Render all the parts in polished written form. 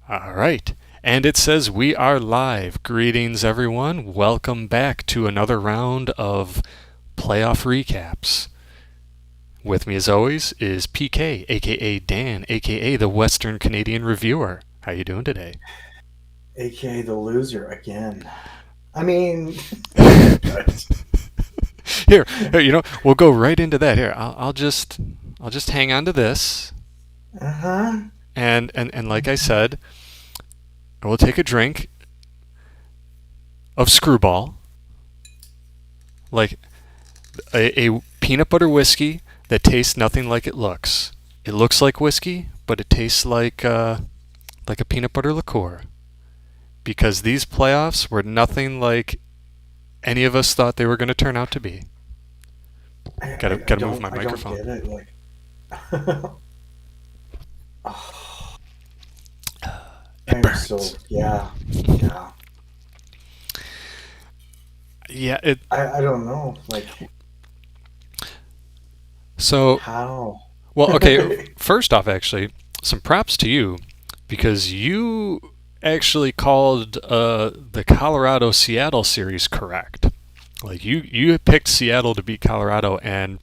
All right. And it says we are live. Greetings, everyone. Welcome back to another round of playoff recaps. With me, as always, is PK, aka Dan, aka the Western Canadian Reviewer. How you doing today? AKA the loser again. I mean, I'm good. Here, we'll go right into that. Here, I'll just hang on to this, Uh huh. and like I said, I will take a drink of Screwball, like a peanut butter whiskey that tastes nothing like it looks. It looks like whiskey, but it tastes like a peanut butter liqueur. Because these playoffs were nothing like any of us thought they were going to turn out to be. Gotta move my I don't microphone. get it. Like, oh, It I'm so burns. yeah. Yeah. It. I don't know. Like, So how? well, okay. First off, actually, some props to you because you actually called the Colorado Seattle series correct. Like you picked Seattle to beat Colorado, and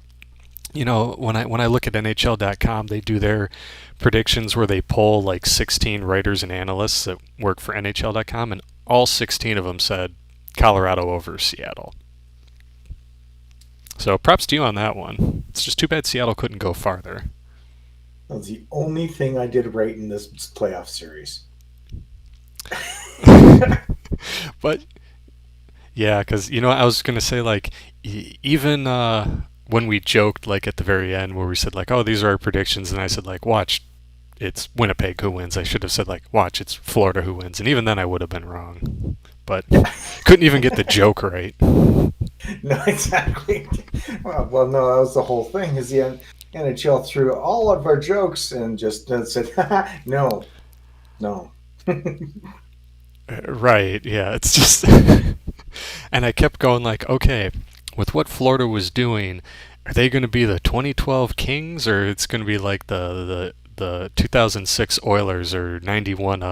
when I look at NHL.com, they do their predictions where they poll like 16 writers and analysts that work for NHL.com, and all 16 of them said Colorado over Seattle. So props to you on that one. It's just too bad Seattle couldn't go farther. That was the only thing I did right in this playoff series. But yeah, because I was gonna say like even when we joked like at the very end where we said like, oh, these are our predictions, and I said like, watch, it's Winnipeg who wins. I should have said like, watch, it's Florida who wins, and even then I would have been wrong. But couldn't even get the joke right. No, exactly. Well, no, that was the whole thing. Is the NHL threw all of our jokes and just said, no, no. Right? Yeah, it's just, and I kept going like, okay, with what Florida was doing, are they going to be the 2012 Kings, or it's going to be like the 2006 Oilers or 91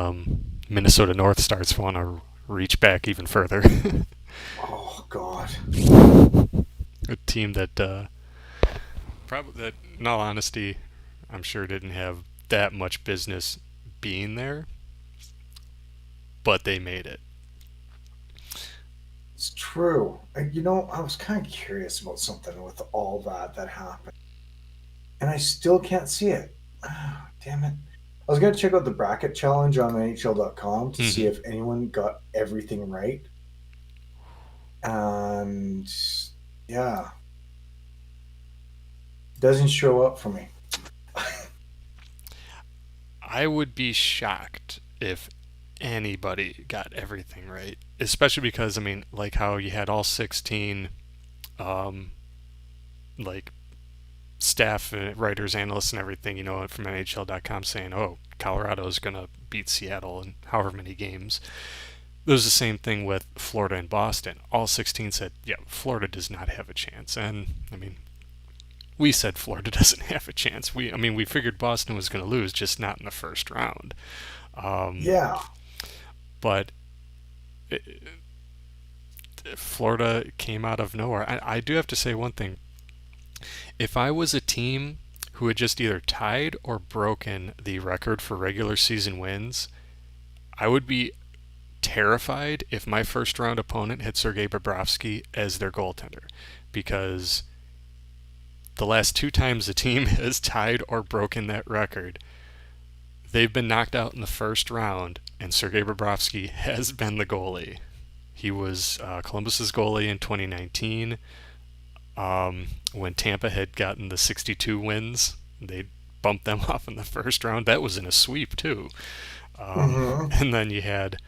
Minnesota North Stars want to reach back even further? Oh God. A team that probably that, in all honesty, I'm sure didn't have that much business being there, but they made it. It's true. I was kind of curious about something with all that happened, and I still can't see it. Ah, damn it. I was going to check out the bracket challenge on NHL.com to see Hmm. if anyone got everything right. And yeah, doesn't show up for me. I would be shocked if anybody got everything right, especially because I mean, like how you had all 16, um, like staff, writers, analysts, and everything, from NHL.com saying, "Oh, Colorado's gonna beat Seattle in however many games." There's the same thing with Florida and Boston. All 16 said, "Yeah, Florida does not have a chance," and I mean, we said Florida doesn't have a chance. We figured Boston was going to lose, just not in the first round. Um, Yeah, but it, Florida came out of nowhere. I do have to say one thing. If I was a team who had just either tied or broken the record for regular season wins, I would be terrified if my first round opponent had Sergei Bobrovsky as their goaltender, because the last two times the team has tied or broken that record, they've been knocked out in the first round, and Sergei Bobrovsky has been the goalie. He was Columbus's goalie in 2019 when Tampa had gotten the 62 wins. They bumped them off in the first round. That was in a sweep too. hmm And then you had,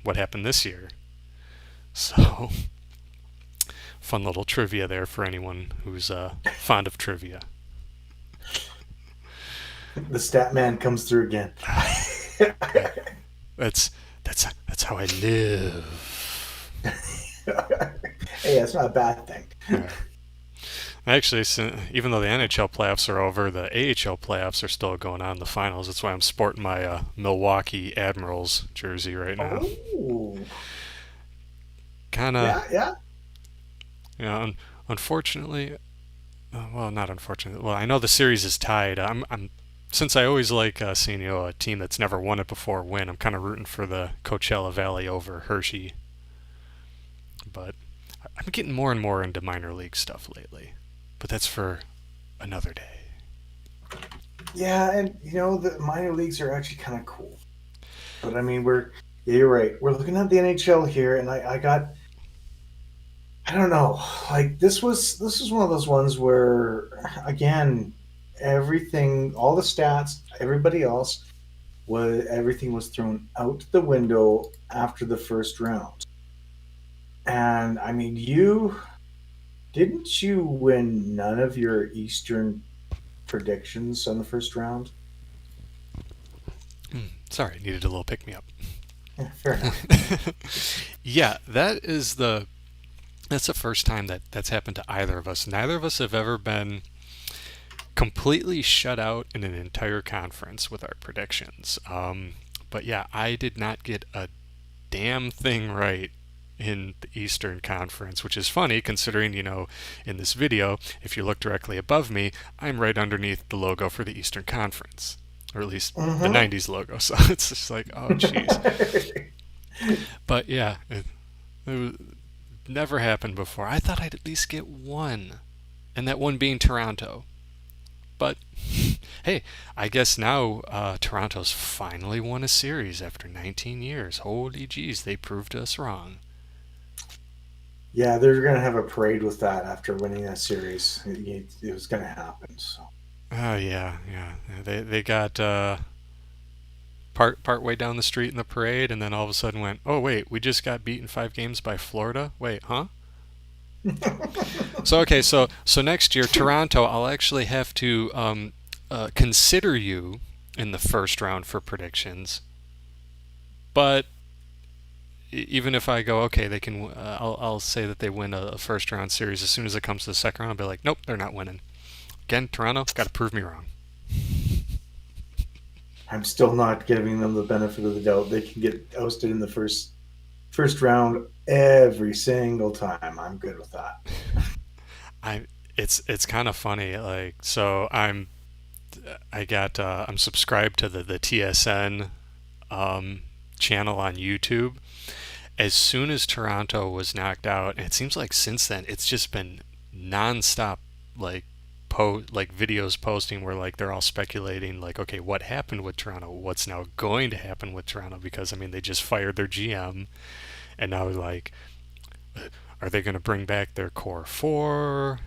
what happened this year. So fun little trivia there for anyone who's fond of trivia. the stat man comes through again. Hey, that's that's how I live. Hey, that's not a bad thing. All right. Actually, even though the NHL playoffs are over, the AHL playoffs are still going on. The finals. That's why I'm sporting my Milwaukee Admirals jersey right now. Oh, Kind of, yeah, yeah. unfortunately, well, not unfortunately. Well, I know the series is tied. Since I always like seeing a team that's never won it before win. I'm kind of rooting for the Coachella Valley over Hershey, but I'm getting more and more into minor league stuff lately. But that's for another day. Yeah, and the minor leagues are actually kind of cool. But I mean, yeah, you're right. We're looking at the NHL here, and I don't know, like this was one of those ones where, again, everything, all the stats, everybody else everything was thrown out the window after the first round. And I mean, you win none of your Eastern predictions on the first round? Sorry, needed a little pick me up. Yeah, fair enough. Yeah, that's the first time that's happened to either of us. Neither of us have ever been completely shut out in an entire conference with our predictions. But yeah, I did not get a damn thing right in the Eastern Conference, which is funny considering, in this video, if you look directly above me, I'm right underneath the logo for the Eastern Conference, or at least the Mm-hmm. 90s logo. So it's just like, oh, jeez. But yeah, it never happened before. I thought I'd at least get one, and that one being Toronto. But hey, I guess now Toronto's finally won a series after 19 years. Holy jeez, they proved us wrong. Yeah, they're gonna have a parade with that after winning that series. It was gonna happen. So Oh yeah, yeah. They got part way down the street in the parade, and then all of a sudden went, oh wait, we just got beaten 5 games by Florida. Wait, huh? So okay, so next year Toronto, I'll actually have to consider you in the first round for predictions. But even if I go, okay, they can. I'll say that they win a first round series. As soon as it comes to the second round, I'll be like, nope, they're not winning. Again, Toronto, got to prove me wrong. I'm still not giving them the benefit of the doubt. They can get ousted in the first round every single time. I'm good with that. I it's kind of funny. Like, so I'm subscribed to the TSN um, channel on YouTube. As soon as Toronto was knocked out, and it seems like since then it's just been nonstop, like like videos posting where like they're all speculating like, okay, what happened with Toronto, what's now going to happen with Toronto, because I mean they just fired their GM, and now like, are they going to bring back their core four,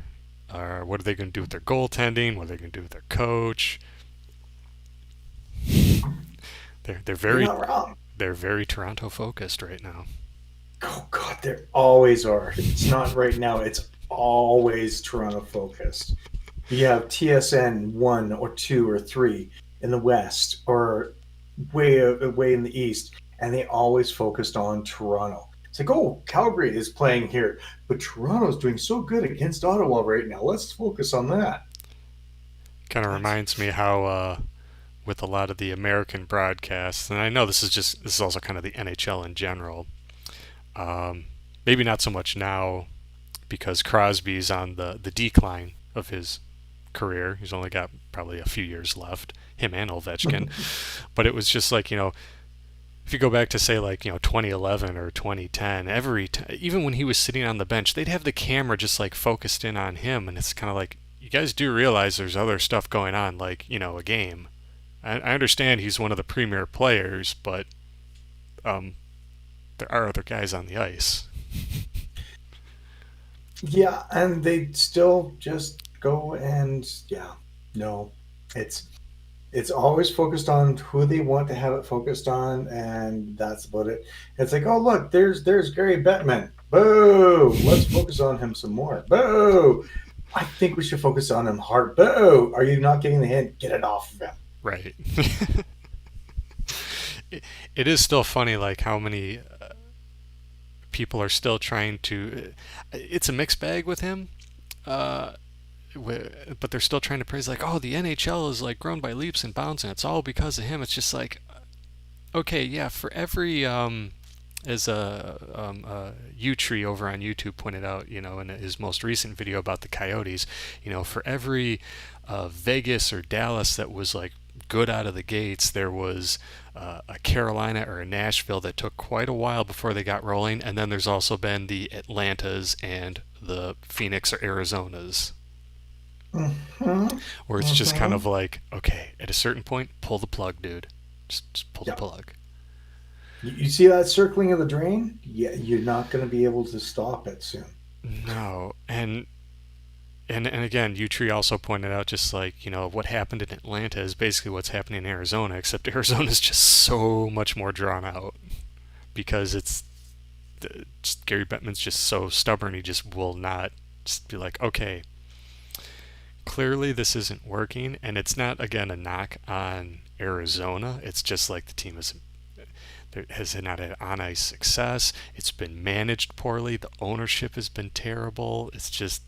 or what are they going to do with their goaltending, what are they going to do with their coach? They're You're very not wrong. they're very Toronto focused right now. Oh God, there always are. It's not right now. It's always Toronto focused. You have TSN 1 or 2 or 3 in the West, or way in the East, and they always focused on Toronto. It's like, oh, Calgary is playing here, but Toronto's doing so good against Ottawa right now. Let's focus on that. Kind of That's reminds me how with a lot of the American broadcasts, and I know this is also kind of the NHL in general. Um, Maybe not so much now because Crosby's on the decline of his career. He's only got probably a few years left, him and Ovechkin. But it was just like, if you go back to say like 2011 or 2010, even when he was sitting on the bench, they'd have the camera just like focused in on him, and it's kind of like, you guys do realize there's other stuff going on, like a game. I understand he's one of the premier players, but um, there are other guys on the ice. yeah, and they still just go and yeah, no, it's it's always focused on who they want to have it focused on, and that's about it. It's like, oh look, there's Gary Bettman. Boo! Let's focus on him some more. Boo! I think we should focus on him hard. Boo! Are you not getting the hint? Get it off of him. Right. It is still funny, like how many people are still trying to. It's a mixed bag with him. Uh, but they're still trying to praise like, oh, the NHL is like grown by leaps and bounds, and it's all because of him. It's just like, okay, yeah, for every as U-Tree over on YouTube pointed out, in his most recent video about the Coyotes, for every Vegas or Dallas that was like good out of the gates, there was a Carolina or a Nashville that took quite a while before they got rolling, and then there's also been the Atlantas and the Phoenix or Arizonas, Mm-hmm. where it's just kind Mm-hmm. of like, okay, at a certain point, pull the plug, dude. Just pull the Yeah. plug. You see that circling of the drain? Yeah, you're not going to be able to stop it soon. No, and again, Utri also pointed out just like, what happened in Atlanta is basically what's happening in Arizona, except Arizona is just so much more drawn out because just Gary Bettman's just so stubborn. He just will not just be like, okay, clearly this isn't working. And it's not, again, a knock on Arizona. It's just like the team has not had on ice success. It's been managed poorly. The ownership has been terrible. It's just,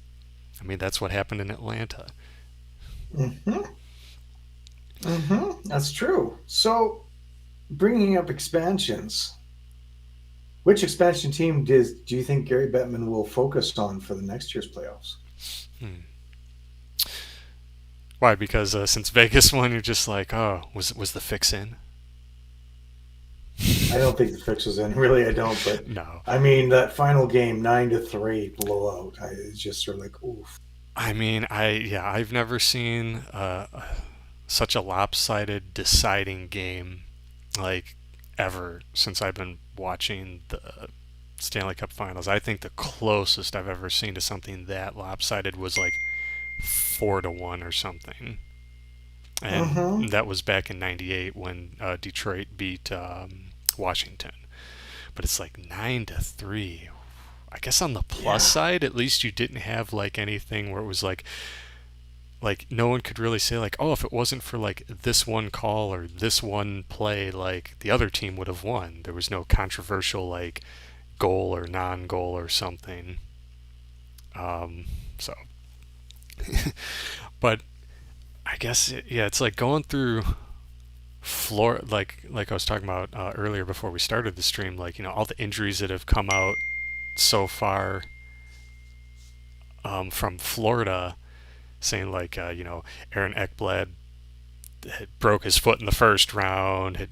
I mean, that's what happened in Atlanta. Mm-hmm. Mm-hmm. That's true. So, bringing up expansions, which expansion team do you think Gary Bettman will focus on for the next year's playoffs? Hmm. Why? Because since Vegas won, you're just like, oh, was the fix in? I don't think the fix is in. Really, I don't. But No. I mean, that final game, 9-3 blowout. It's just sort of like, oof. I mean, I've never seen such a lopsided deciding game like ever since I've been watching the Stanley Cup Finals. I think the closest I've ever seen to something that lopsided was like 4-1 or something, and Mm-hmm. that was back in '98 when Detroit beat Washington. But it's like 9-3. I guess on the plus Yeah. side, at least you didn't have like anything where it was like no one could really say like, oh, if it wasn't for like this one call or this one play, like the other team would have won. There was no controversial like goal or non-goal or something. So, but I guess yeah, it's like going through floor like I was talking about earlier before we started the stream. Like all the injuries that have come out so far from Florida, saying like Aaron Ekblad had broke his foot in the first round, had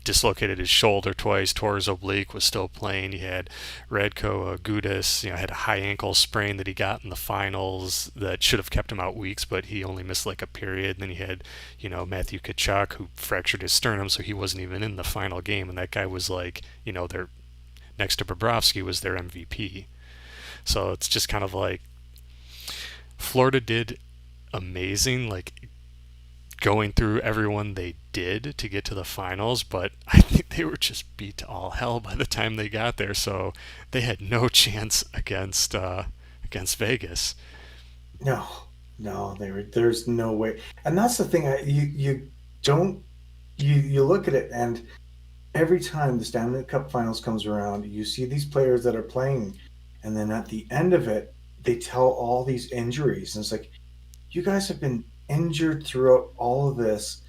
dislocated his shoulder twice, tore his oblique, was still playing. You had Radko Gudas, had a high ankle sprain that he got in the finals that should have kept him out weeks, but he only missed like a period. And then you had, Matthew Tkachuk, who fractured his sternum, so he wasn't even in the final game. And that guy was like, their next to Bobrovsky was their MVP. So it's just kind of like Florida did amazing, like going through everyone they did to get to the finals, but I think they were just beat to all hell by the time they got there. So they had no chance against Vegas. No, no, there's no way. And that's the thing. You don't you look at it, and every time the Stanley Cup Finals comes around, you see these players that are playing, and then at the end of it, they tell all these injuries, and it's like you guys have been injured throughout all of this,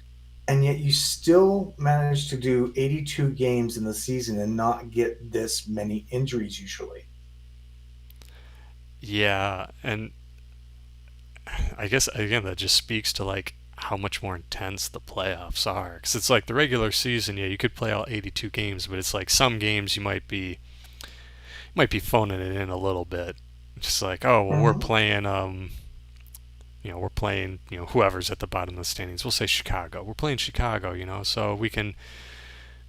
and yet you still manage to do 82 games in the season and not get this many injuries usually. Yeah, and I guess again that just speaks to like how much more intense the playoffs are. Because it's like the regular season, yeah, you could play all 82 games, but it's like some games you might be phoning it in a little bit. Just like, oh well, we're Mm-hmm. playing we're playing, whoever's at the bottom of the standings. We'll say Chicago. We're playing Chicago, so we can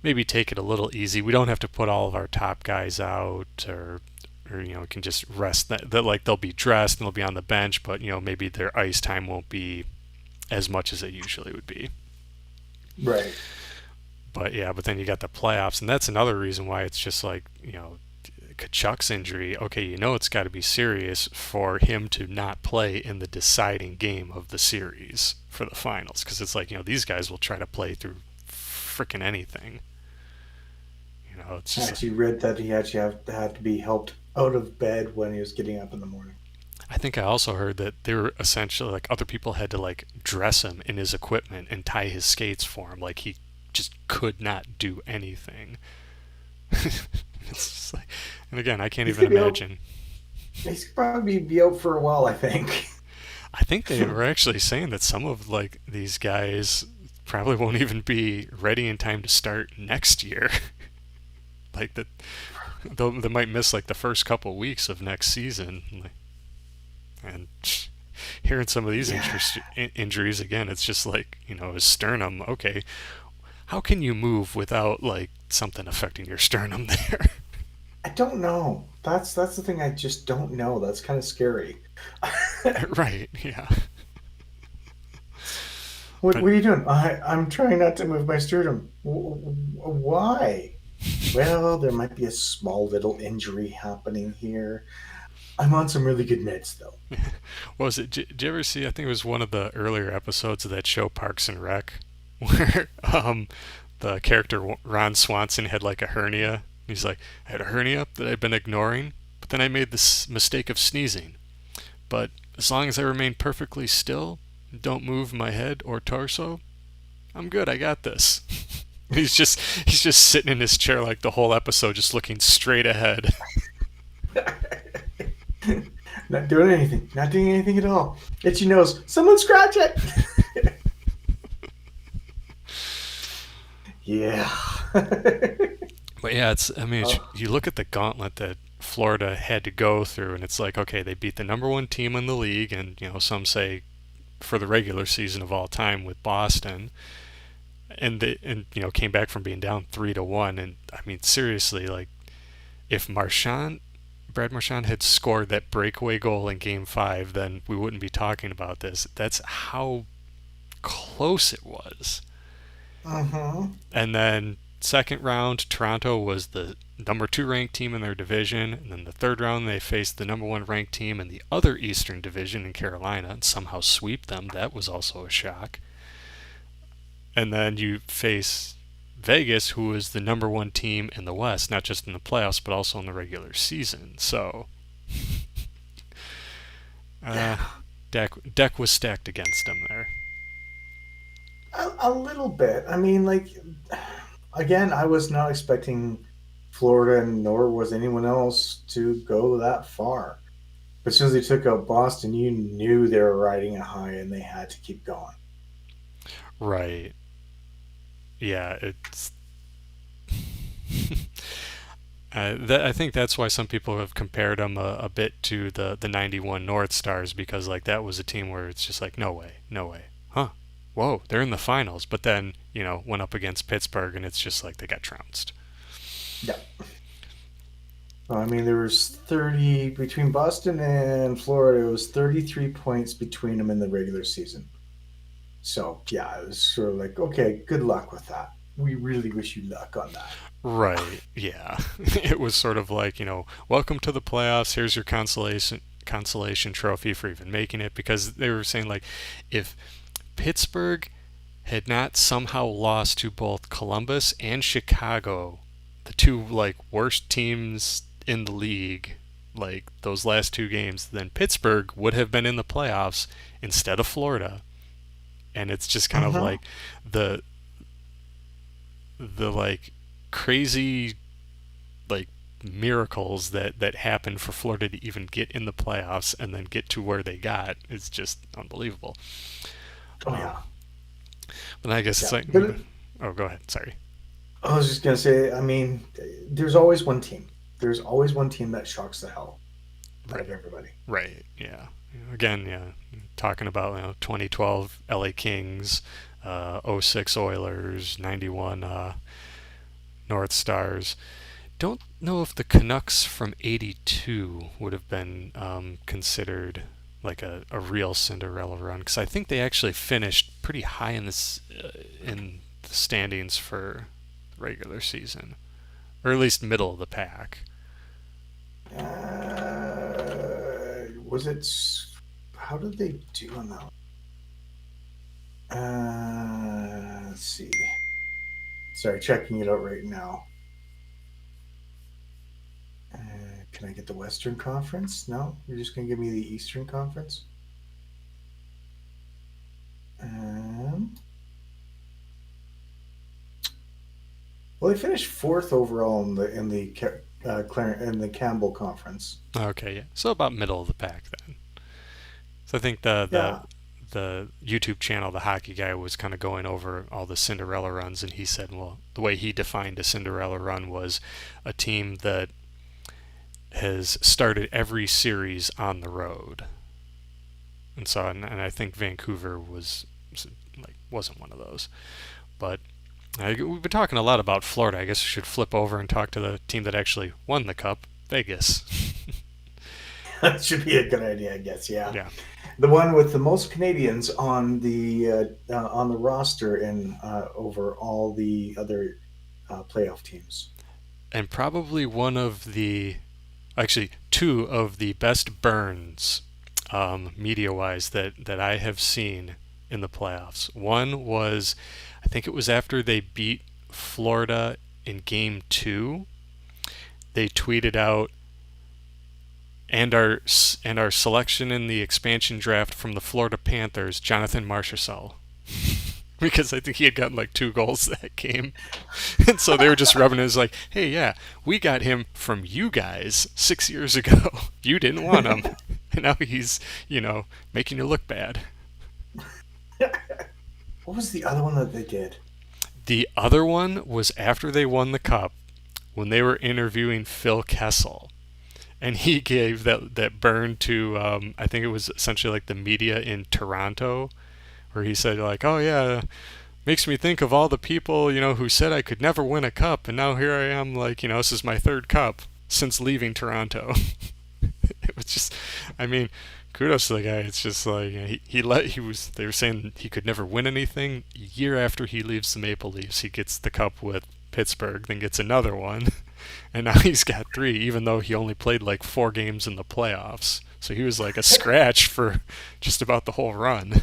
maybe take it a little easy. We don't have to put all of our top guys out, or can just rest. That like they'll be dressed and they'll be on the bench, but maybe their ice time won't be as much as it usually would be. Right. But yeah, but then you got the playoffs, and that's another reason why it's just like Kachuk's injury, okay, it's got to be serious for him to not play in the deciding game of the series for the finals, because it's like these guys will try to play through freaking anything. It's I just actually read that he actually had to be helped out of bed when he was getting up in the morning. I think I also heard that they were essentially like other people had to like dress him in his equipment and tie his skates for him. Like he just could not do anything. It's just like, and again, I can't He's even gonna be out. imagine. He's gonna probably be out for a while, I think. I think they were actually saying that some of like these guys probably won't even be ready in time to start next year. Like that, they might miss like the first couple weeks of next season. Like, and hearing some of these Yeah, injuries again, it's just like his sternum. Okay, how can you move without like something affecting your sternum there? I don't know. That's the thing. I just don't know. That's kind of scary. Right? Yeah. But What are you doing? I'm trying not to move my sternum. Why? Well, there might be a small little injury happening here. I'm on some really good meds, though. what was it? Did you ever see? I think it was one of the earlier episodes of that show Parks and Rec, where the character Ron Swanson had like a hernia. He's like, I had a hernia that I'd been ignoring, but then I made this mistake of sneezing. But as long as I remain perfectly still, don't move my head or torso, I'm good. I got this. He's just sitting in his chair like the whole episode, just looking straight ahead. Not doing anything. Not doing anything at all. Itchy nose. Someone scratch it. Yeah. But yeah, it's. I mean, Oh, you look at the gauntlet that Florida had to go through, and it's like, okay, they beat the number one team in the league, and some say for the regular season of all time with Boston, and they came back from being down 3-1, and I mean seriously, like if Brad Marchand had scored that breakaway goal in Game 5, then we wouldn't be talking about this. That's how close it was. uh-huh. And then second round, Toronto was the number two ranked team in their division. And then the third round, they faced the number one ranked team in the other Eastern Division in Carolina and somehow sweep them. That was also a shock. And then you face Vegas, who is the number one team in the West, not just in the playoffs, but also in the regular season. So, uh, Yeah. deck was stacked against them there. A little bit. I mean, like, again, I was not expecting Florida, nor was anyone else to go that far. But as soon as they took out Boston, you knew they were riding a high and they had to keep going. Right. Yeah, it's I think that's why some people have compared them a bit to the '91 North Stars, because like that was a team where it's just like no way, no way, huh? Whoa, they're in the finals, but then went up against Pittsburgh and it's just like they got trounced. Yeah. I mean, there was 30 between Boston and Florida. It was 33 points between them in the regular season. So yeah, it was sort of like, okay, good luck with that. We really wish you luck on that. Right? Yeah. It was sort of like welcome to the playoffs. Here's your consolation trophy for even making it, because they were saying like if Pittsburgh had not somehow lost to both Columbus and Chicago, the two like worst teams in the league, like those last two games, then Pittsburgh would have been in the playoffs instead of Florida. And it's just kind of Mm-hmm. like the like crazy like miracles that happened for Florida to even get in the playoffs and then get to where they got is just unbelievable. Oh Um, yeah, but I guess it's yeah. like, But oh, go ahead. Sorry. I was just gonna say, I mean, there's always one team. There's always one team that shocks the hell out of Right. everybody. Right. Yeah. Again, yeah. Talking about 2012 LA Kings, '06 Oilers, '91 North Stars. Don't know if the Canucks from '82 would have been considered like a real Cinderella run, because I think they actually finished pretty high in the standings for regular season, or at least middle of the pack. Was it? How did they do on that? Let's see. Sorry, checking it out right now. Uh, Can I get the Western Conference? No, you're just gonna give me the Eastern Conference. Um, well, they finished fourth overall in the Campbell Conference. Okay, yeah. So about middle of the pack then. So I think the Yeah, the YouTube channel, the hockey guy, was kind of going over all the Cinderella runs, and he said, well, the way he defined a Cinderella run was a team that has started every series on the road. And so, and I think Vancouver wasn't one of those. But we've been talking a lot about Florida. I guess we should flip over and talk to the team that actually won the cup, Vegas. that should be a good idea, I guess. Yeah, Yeah, the one with the most Canadians on the roster in over all the other playoff teams. and probably actually two of the best burns, media-wise, that I have seen in the playoffs. One was, I think it was after they beat Florida in Game 2. They tweeted out, and our selection in the expansion draft from the Florida Panthers, Jonathan Marchessault. Because I think he had gotten like 2 goals that game. And so they were just rubbing it as like, hey, yeah, we got him from you guys 6 years ago. You didn't want him. And now he's, making you look bad. What was the other one that they did? The other one was after they won the cup, when they were interviewing Phil Kessel. And he gave that burn to, I think it was essentially like the media in Toronto, where he said like, oh yeah, makes me think of all the people, who said I could never win a cup, and now here I am, like, this is my third cup since leaving Toronto. It was just, I mean, kudos to the guy. It's just like, they were saying he could never win anything. A year after he leaves the Maple Leafs, he gets the cup with Pittsburgh, then gets another one, and now he's got 3, even though he only played like 4 games in the playoffs. So he was like a scratch for just about the whole run.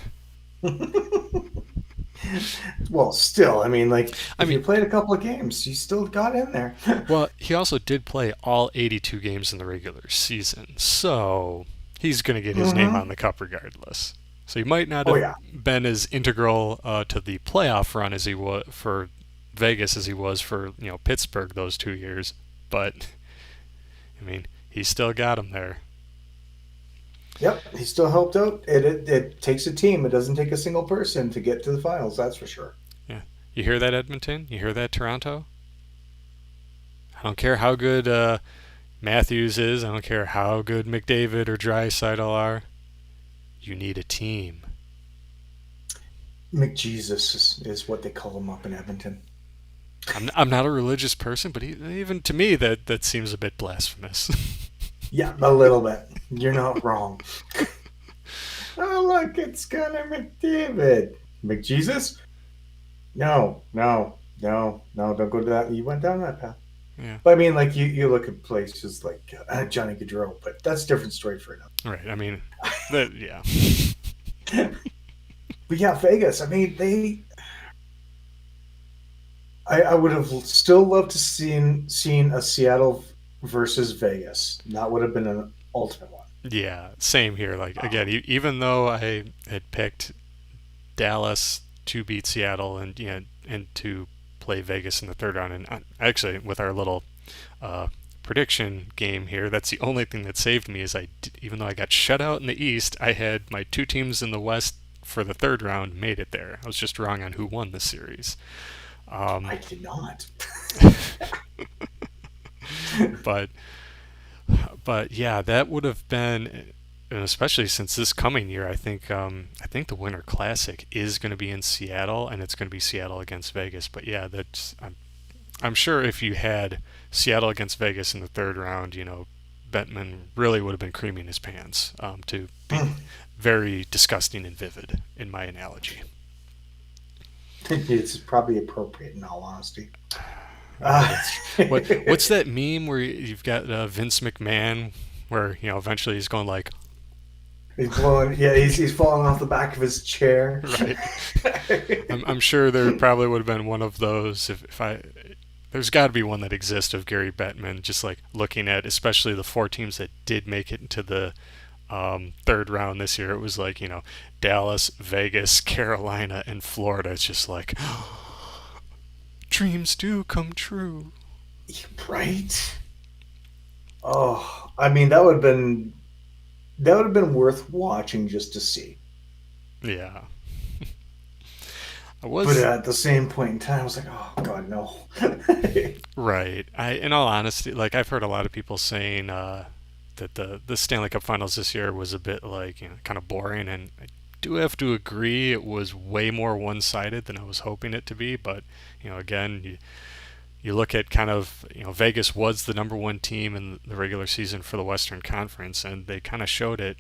Well, still, I mean, like I if you mean, played a couple of games, you still got in there. well, he also did play all 82 games in the regular season, so he's going to get his name Hmm. on the cup regardless. So he might not Oh have yeah, been as integral to the playoff run as he was for Vegas as he was for Pittsburgh those 2 years, but I mean he still got him there. yep. He still helped out. It takes a team. It doesn't take a single person to get to the finals. That's for sure. Yeah, you hear that, Edmonton? You hear that, Toronto? I don't care how good Matthews is. I don't care how good McDavid or Draisaitl are. You need a team. McJesus is what they call him up in Edmonton. I'm not a religious person, but even to me that seems a bit blasphemous. Yeah, a little bit. You're not wrong. Oh look, it's Connor McDavid. McJesus? No, no, no, no. Don't go to that. You went down that path. Yeah, But I mean, like you look at places like Johnny Gaudreau, but that's a different story for another. right. I mean, that yeah, But yeah, Vegas. I mean, I would have still loved to seen a Seattle versus Vegas. That would have been an ultimate one. yeah. Same here. Like again, even though I had picked Dallas to beat Seattle and to play Vegas in the third round, and actually with our little uh, prediction game here, that's the only thing that saved me. Is even though I got shut out in the East, I had my 2 teams in the West for the third round made it there. I was just wrong on who won the series. I Um, did not. but but yeah, that would have been, and especially since this coming year, I think the Winter Classic is going to be in Seattle, and it's going to be Seattle against Vegas. But yeah, I'm sure if you had Seattle against Vegas in the third round, Bettman really would have been creaming his pants, to be very disgusting and vivid in my analogy. It's probably appropriate in all honesty. Uh, What's that meme where you've got Vince McMahon, where eventually he's going like, he's blowing. Yeah, he's falling off the back of his chair. right? I'm sure there probably would have been one of those if there's got to be one that exists of Gary Bettman, just like looking at especially the four teams that did make it into the third round this year. It was like, Dallas, Vegas, Carolina, and Florida. It's just like, dreams do come true. Right? Oh, I mean that would have been worth watching just to see. Yeah. I But was at the same point in time, I was like, oh God, no. right. In all honesty, like I've heard a lot of people saying that the Stanley Cup Finals this year was a bit like kind of boring, and I do have to agree it was way more one-sided than I was hoping it to be. But again, you look at kind of Vegas was the number one team in the regular season for the Western Conference, and they kind of showed it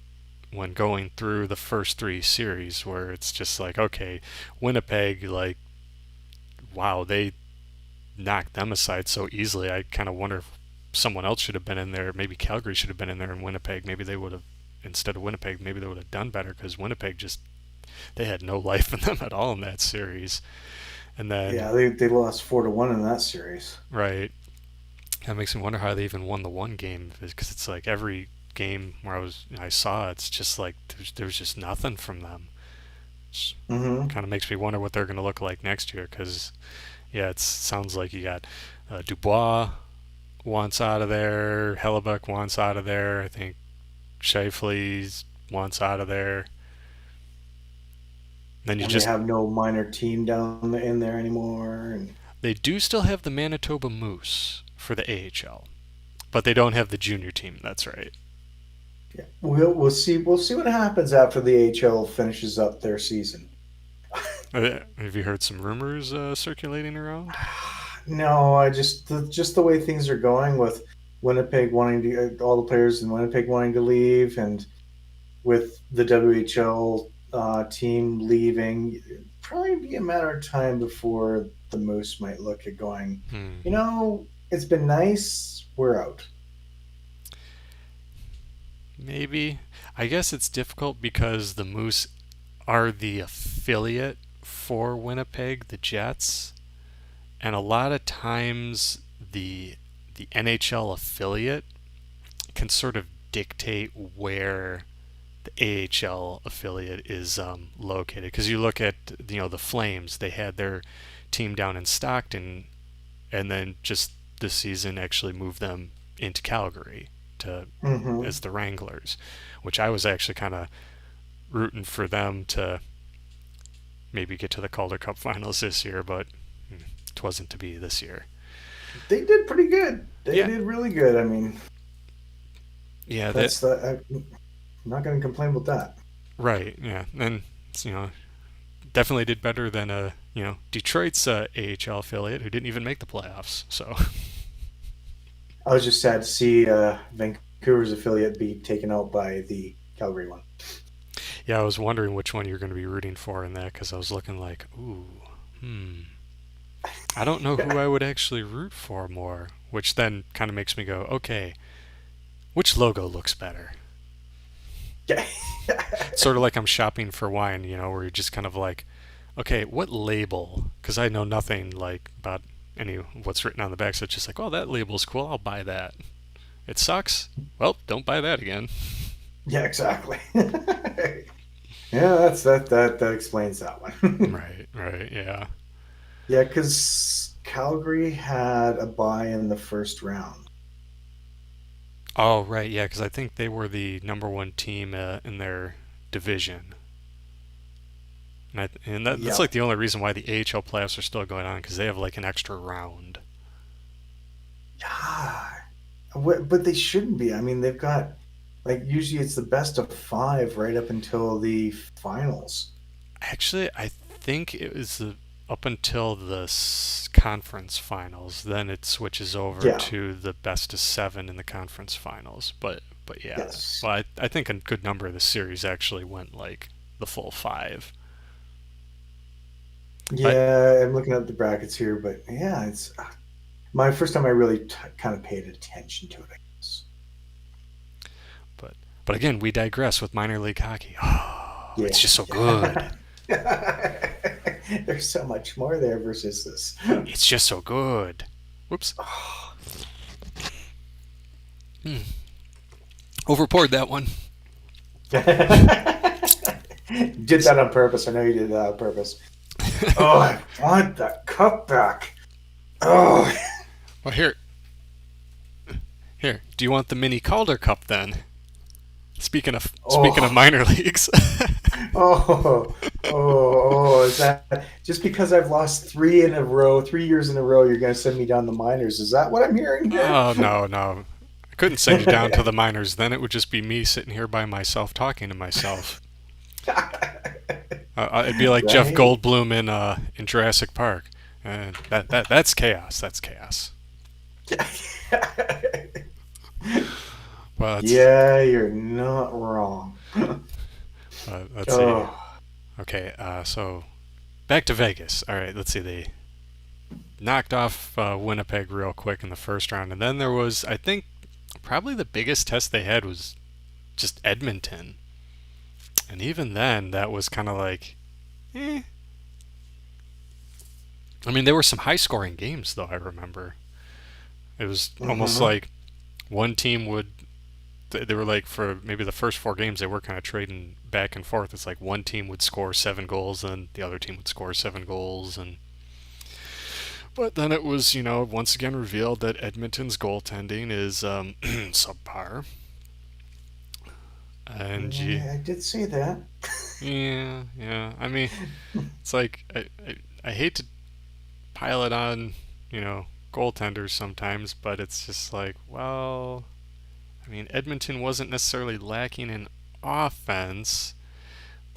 when going through the first three series, where it's just like, okay, Winnipeg, like, wow, they knocked them aside so easily. I kind of wonder if someone else should have been in there. Maybe Calgary should have been in there in Winnipeg. Maybe they would have, instead of Winnipeg, maybe they would have done better, because Winnipeg just, they had no life in them at all in that series. And then, Yeah, they lost 4-1 in that series. right, that makes me wonder how they even won the one game, because it's like every game where I saw it's just like there's just nothing from them. Which Mm-hmm. kind of makes me wonder what they're going to look like next year, because yeah, it sounds like you got Dubois wants out of there, Hellebuck wants out of there. I think Scheifele wants out of there. Then you And they just have no minor team down in there anymore. And they do still have the Manitoba Moose for the AHL, but they don't have the junior team. That's right. yeah, we'll see what happens after the AHL finishes up their season. Have you heard some rumors circulating around? No, just the way things are going with Winnipeg wanting to all the players in Winnipeg wanting to leave, and with the WHL team leaving, it'd probably be a matter of time before the Moose might look at going. Hmm. It's been nice. We're out. Maybe. I guess it's difficult because the Moose are the affiliate for Winnipeg, the Jets, and a lot of times the NHL affiliate can sort of dictate where the AHL affiliate is located. Because you look at the Flames, they had their team down in Stockton, and then just this season actually moved them into Calgary to Hmm. as the Wranglers, which I was actually kind of rooting for them to maybe get to the Calder Cup Finals this year, but it wasn't to be this year. They did pretty good. They Yeah, did really good. I mean, yeah, that that's the. I'm not going to complain about that. right. Yeah, and definitely did better than Detroit's AHL affiliate, who didn't even make the playoffs. So I was just sad to see Vancouver's affiliate be taken out by the Calgary one. yeah, I was wondering which one you're going to be rooting for in that, because I was looking like, ooh, hmm, I don't know who I would actually root for more. Which then kind of makes me go, okay, which logo looks better? Yeah. It's sort of like I'm shopping for wine, where you're just kind of like, okay, what label? Because I know nothing like about any what's written on the back, so it's just like, oh, that label's cool, I'll buy that. It sucks. Well, don't buy that again. Yeah, exactly. Yeah, that explains that one. Right, right, yeah. Yeah, because Calgary had a bye in the first round. Oh, right, yeah, because I think they were the number one team in their division. And that's Yeah, like the only reason why the AHL playoffs are still going on, because they have like an extra round. yeah, but they shouldn't be. I mean, they've got like usually it's the best of five right up until the finals. Actually, I think it was up until the conference finals. Then it switches over Yeah, to the best of seven in the conference finals. But yeah, yes, well, I think a good number of the series actually went like the full five. But yeah. I'm looking at the brackets here, but yeah, it's my first time I really kind of paid attention to it. I guess. but but again, we digress with minor league hockey. Oh, it's Yeah, just so good. yeah. There's so much more there versus this. It's just so good. Whoops. Overpoured that one. Did that on purpose. I know you did that on purpose. Oh, I want that cup back. Oh, Well, here. Do you want the mini Calder Cup then? Speaking of oh, minor leagues. oh, is that just because I've lost 3 years in a row, you're going to send me down the minors? Is that what I'm hearing here? Oh, no, no. I couldn't send you down to the minors. Then it would just be me sitting here by myself talking to myself. It'd be like Jeff Right? Goldblum in Jurassic Park. And that's chaos. That's chaos. Well, Yeah, you're not wrong. let's see. Oh, Okay, so back to Vegas. All right, let's see. They knocked off Winnipeg real quick in the first round, and then there was, I think, probably the biggest test they had was just Edmonton, and even then, that was kind of like, eh. I mean, there were some high-scoring games though. I remember it was almost hmm. like one team would. They were like for maybe the first four games they were kind of trading back and forth. It's like one team would score 7 goals, and the other team would score 7 goals, and but then it was, once again revealed that Edmonton's goaltending is subpar. And Yeah, I did say that. yeah, yeah. I mean, it's like I hate to pile it on, goaltenders sometimes, but it's just like, well, I mean, Edmonton wasn't necessarily lacking in offense,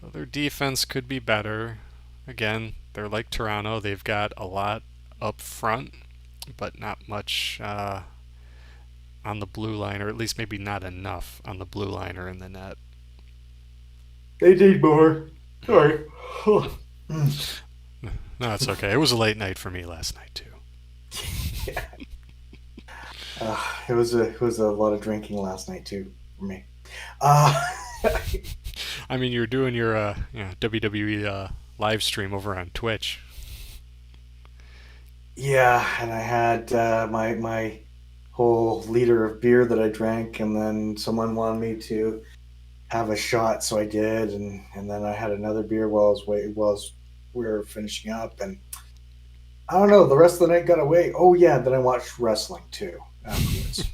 though their defense could be better. Again, they're like Toronto; they've got a lot up front, but not much on the blue line, or at least maybe not enough on the blue line or in the net. They need more. Sorry. No, it's okay. It was a late night for me last night too. Yeah. It was a lot of drinking last night too for me. Uh, I mean, you're doing your WWE live stream over on Twitch. yeah, and I had my whole liter of beer that I drank, and then someone wanted me to have a shot, so I did, and then I had another beer while we were finishing up, and I don't know. The rest of the night got away. Oh yeah, then I watched wrestling too afterwards.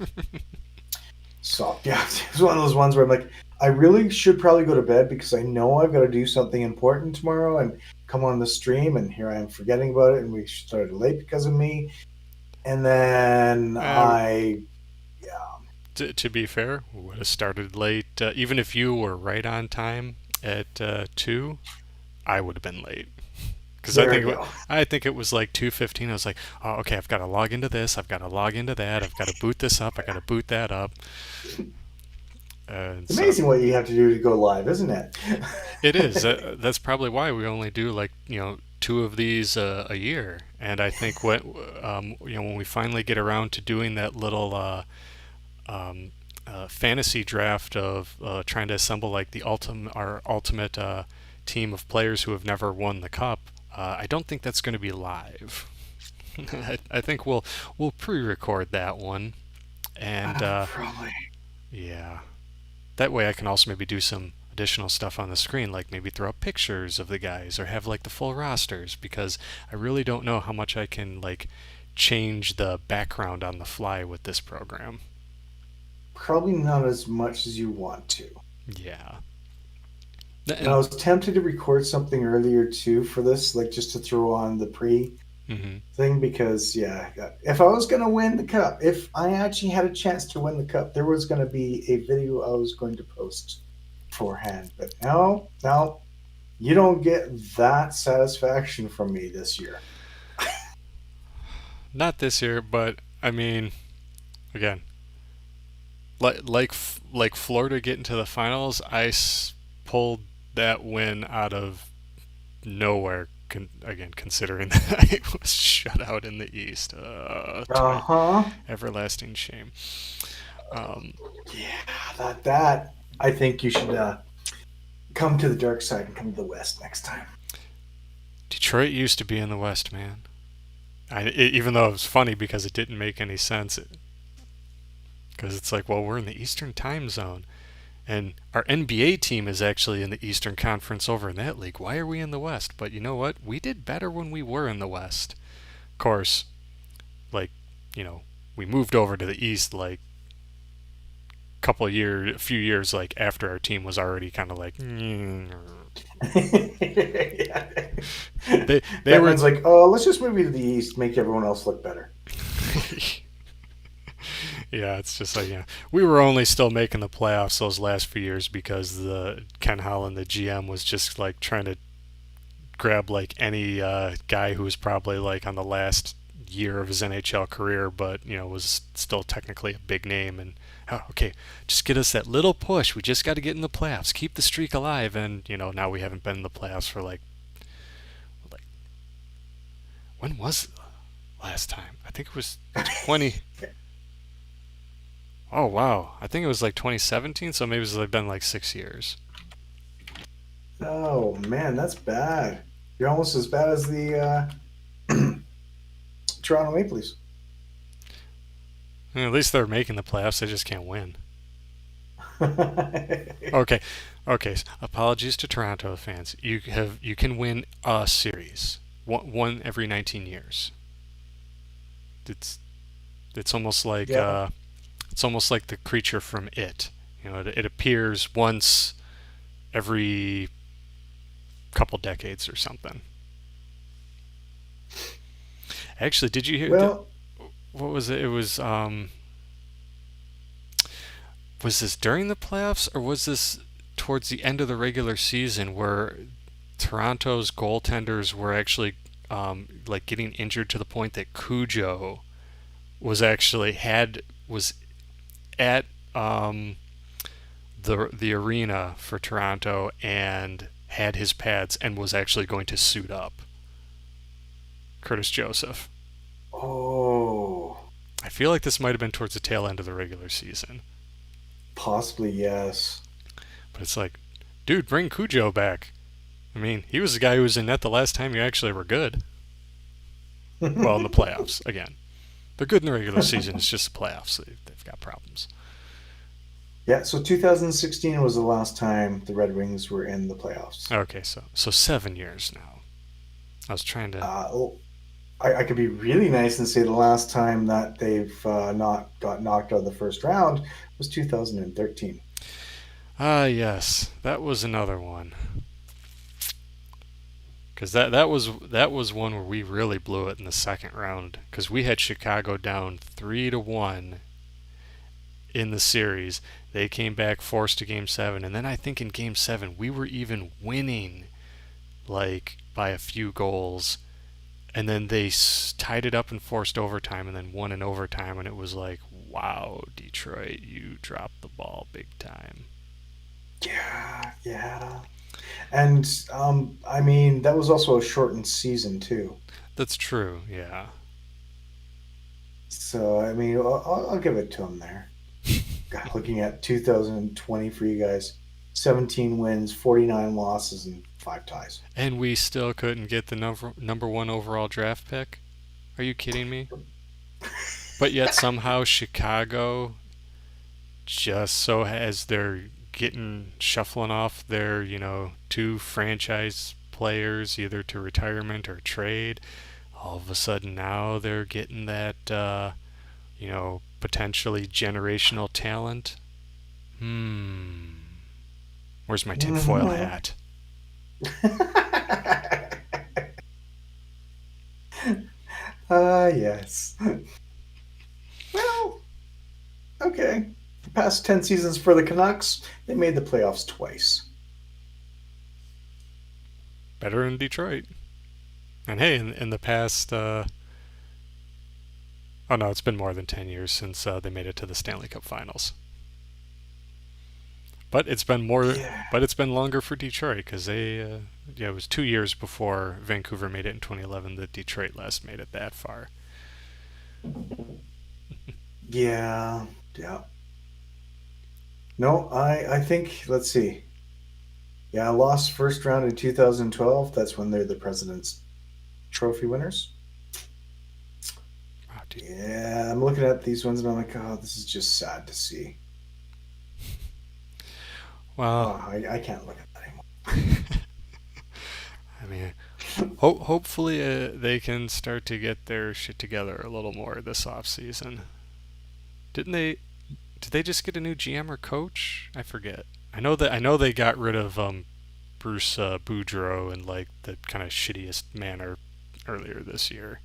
So yeah, it's one of those ones where I'm like, I really should probably go to bed because I know I've got to do something important tomorrow and come on the stream, and here I am forgetting about it, and we started late because of me, and then uh, yeah, to be fair, we would have started late. Even if you were right on time at 2, I would have been late. Because there we go. I think it was like 2:15. I was like, oh, okay, I've got to log into this. I've got to log into that. I've got to boot this up. I got to boot that up. It's So amazing what you have to do to go live, isn't it? it is. That's probably why we only do like two of these a year. And I think when we finally get around to doing that little um, fantasy draft of trying to assemble like our ultimate team of players who have never won the cup, I don't think that's going to be live. I think we'll pre-record that one, and Probably. yeah, that way I can also maybe do some additional stuff on the screen, like maybe throw up pictures of the guys or have like the full rosters, because I really don't know how much I can like change the background on the fly with this program. Probably not as much as you want to. Yeah, And I and was tempted to record something earlier too for this, like just to throw on the pre mhm. thing because yeah, if I was gonna win the cup, if I actually had a chance to win the cup, there was gonna be a video I was going to post beforehand. But no, no, you don't get that satisfaction from me this year. Not this year, but I mean, again, like Florida getting to the finals, pulled that win out of nowhere. Again, considering that I was shut out in the East, to Uh my huh. everlasting shame. Um, Yeah, that. I think you should come to the dark side and come to the west next time. Detroit used to be in the West, man. Even though it was funny because it didn't make any sense. Because it's like, well, we're in the Eastern time zone. And our NBA team is actually in the Eastern Conference over in that league. Why are we in the West? But you know what? We did better when we were in the West. Of course, like, you know, we moved over to the East like a few years like after our team was already kind of like Yeah. they were Batman's like, oh, let's just move you to the east, make everyone else look better. yeah, it's just like yeah, we were only still making the playoffs those last few years because the Ken Holland, the GM, was just like trying to grab like any guy who was probably like on the last year of his NHL career, but you know was still technically a big name. And oh, okay, just get us that little push. We just got to get in the playoffs, keep the streak alive. And you know now we haven't been in the playoffs for like when was the last time? I think it was 20. Oh wow, I think it was like 2017. So maybe it's like been like 6 years. Oh man, that's bad. You're almost as bad as the Toronto Maple Leafs. At least they're making the playoffs. They just can't win. Okay, okay. Apologies to Toronto fans. You can win a series, one every 19 years. It's it's almost like Yeah. it's almost like the creature from It. You know, it appears once every couple decades or something. Actually, did you hear? Well, What was it? It was this during the playoffs or was this towards the end of the regular season where Toronto's goaltenders were actually like getting injured to the point that Cujo was at the arena for Toronto and had his pads and was actually going to suit up. Curtis Joseph. oh, I feel like this might have been towards the tail end of the regular season, possibly yes. but it's like, dude, bring Cujo back. I mean, he was the guy who was in net the last time you actually were good. Well, in the playoffs again. They're good in the regular season. It's just the playoffs. They've got problems. Yeah, so 2016 was the last time the Red Wings were in the playoffs. Okay, so 7 years now. I was trying to. Oh, I could be really nice and say the last time that they've not got knocked out of the first round was 2013. Ah, yes, that was another one. Because that was one where we really blew it in the second round. Because we had Chicago down 3-1 in the series. They came back, forced to Game Seven, and then I think in Game Seven we were even winning like by a few goals, and then they tied it up and forced overtime, and then won in overtime, and it was like, wow, Detroit, you dropped the ball big time. Yeah, yeah. And I mean, that was also a shortened season too. That's true, yeah. So I mean, I'll give it to them there. God, looking at 2020 for you guys, 17 wins, 49 losses, and 5 ties. And we still couldn't get the number one overall draft pick. Are you kidding me? But yet somehow Chicago, just so as they're getting shuffling off their two franchise players either to retirement or trade, all of a sudden now they're getting that potentially generational talent. Where's my tinfoil Hmm. hat? Yes. Well, okay. The past 10 seasons for the Canucks, they made the playoffs twice. Better in Detroit. And hey, in the past, oh no, it's been more than 10 years since they made it to the Stanley Cup Finals. But it's been more, Yeah. but it's been longer for Detroit because yeah, it was 2 years before Vancouver made it in 2011 that Detroit last made it that far. Yeah. Yeah. No, I think, let's see. Yeah, I lost first round in 2012. That's when they're the President's Trophy winners. Yeah, I'm looking at these ones and I'm like, oh, this is just sad to see. Oh, Well, I can't look at that anymore. I mean, hopefully they can start to get their shit together a little more this off season. Didn't they? Did they just get a new GM or coach? I forget. I know they got rid of Bruce Boudreau in like the kind of shittiest manner earlier this year.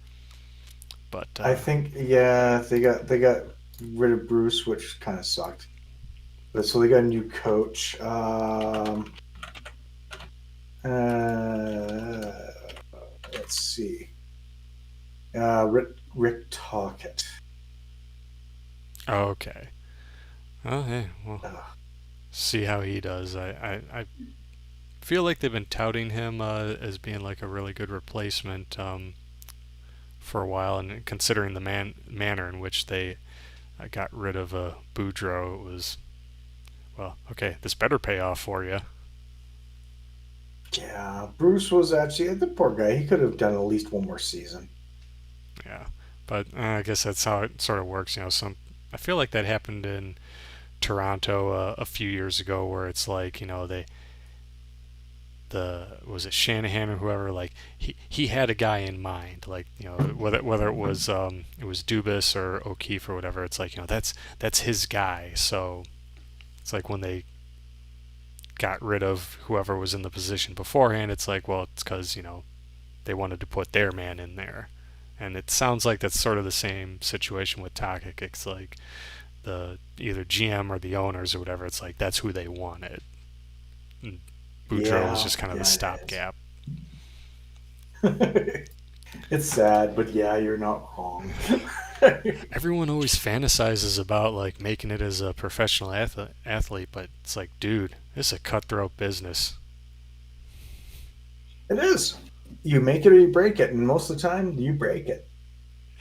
But I think yeah, they got rid of Bruce, which kind of sucked. But so they got a new coach. Uh, let's see. Rick Tocchet. okay. Oh hey, well, Uh, see how he does. I feel like they've been touting him as being like a really good replacement for a while, and considering the manner in which they got rid of Boudreaux, it was well, okay, this better pay off for you. yeah, Bruce was actually the poor guy. He could have done at least one more season. Yeah, but I guess that's how it sort of works. You know, some I feel like that happened in Toronto a few years ago, where it's like the was it Shanahan or whoever, like he had a guy in mind, like whether it was Dubas or O'Keefe or whatever. It's like that's his guy. So it's like when they got rid of whoever was in the position beforehand, it's like, well, it's because they wanted to put their man in there. And it sounds like that's sort of the same situation with Takik. It's like the either GM or the owners or whatever. It's like that's who they wanted. And Boudreaux was Yeah, just kind of the yeah, it stopgap. is. It's sad, but yeah, you're not wrong. Everyone always fantasizes about like making it as a professional athlete, but it's like, dude, this is a cutthroat business. It is. You make it or you break it, and most of the time, you break it.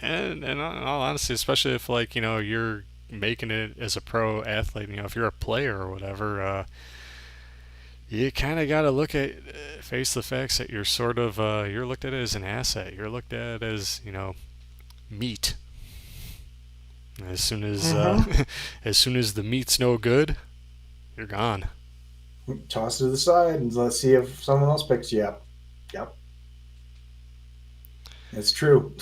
And in all honesty, especially if like you're making it as a pro athlete, if you're a player or whatever, you kind of got to look at face the facts that you're sort of you're looked at as an asset. You're looked at as meat. As soon as Mm-hmm. as soon as the meat's no good, you're gone. Toss it to the side and let's see if someone else picks you up. Yep, it's true.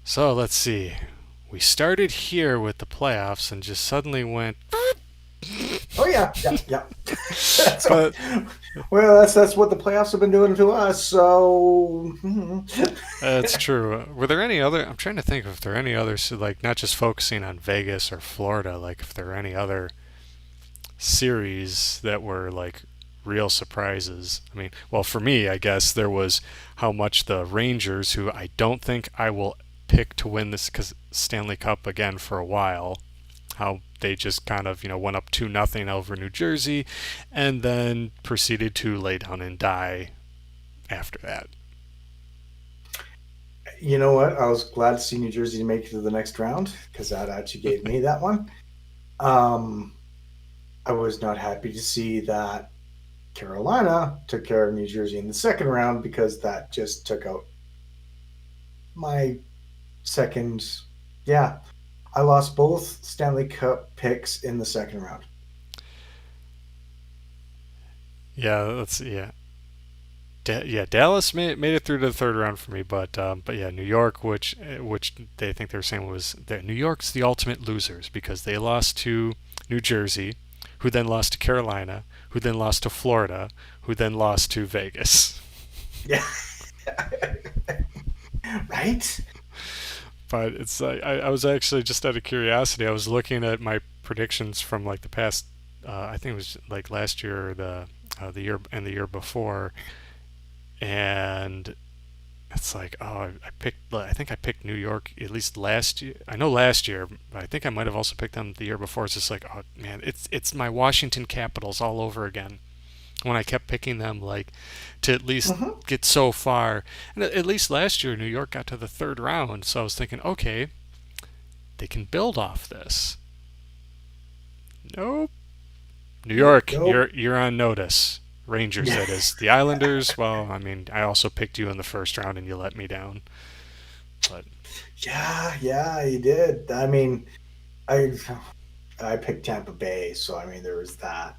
So let's see. We started here with the playoffs and just suddenly went. Oh yeah, yeah, yeah. that's what, But well, that's what the playoffs have been doing to us. So mhm. that's true. Were there any other? I'm trying to think if there are any others, like not just focusing on Vegas or Florida, like if there are any other series that were like real surprises. I mean, well, for me, I guess there was how much the Rangers, who I don't think I will pick to win this because Stanley Cup again for a while, how they just kind of went up 2-0 over New Jersey, and then proceeded to lay down and die after that. You know what? I was glad to see New Jersey make it to the next round because that actually gave me that one. Um, I was not happy to see that Carolina took care of New Jersey in the second round because that just took out my second. Yeah, I lost both Stanley Cup picks in the second round. Yeah, yeah. Yeah, Dallas made it through to the third round for me, but yeah, New York, which they think they were saying was that New York's the ultimate losers because they lost to New Jersey, who then lost to Carolina, who then lost to Florida, who then lost to Vegas. Yeah, right. But it's like I was actually just out of curiosity. I was looking at my predictions from like the past. I think it was like last year or the year and the year before, and it's like, oh, I picked. I think I picked New York at least last year. I know last year, but I think I might have also picked them the year before. It's just like, oh man, it's my Washington Capitals all over again. When I kept picking them, like to at least Mm-hmm. get so far, and at least last year New York got to the third round. So I was thinking, okay, they can build off this. Nope. New York, Nope. you're on notice. Rangers, Yeah. that is. The Islanders, well, I mean, I also picked you in the first round and you let me down. But Yeah, yeah, he did. I mean, I I picked Tampa Bay, so I mean there was that.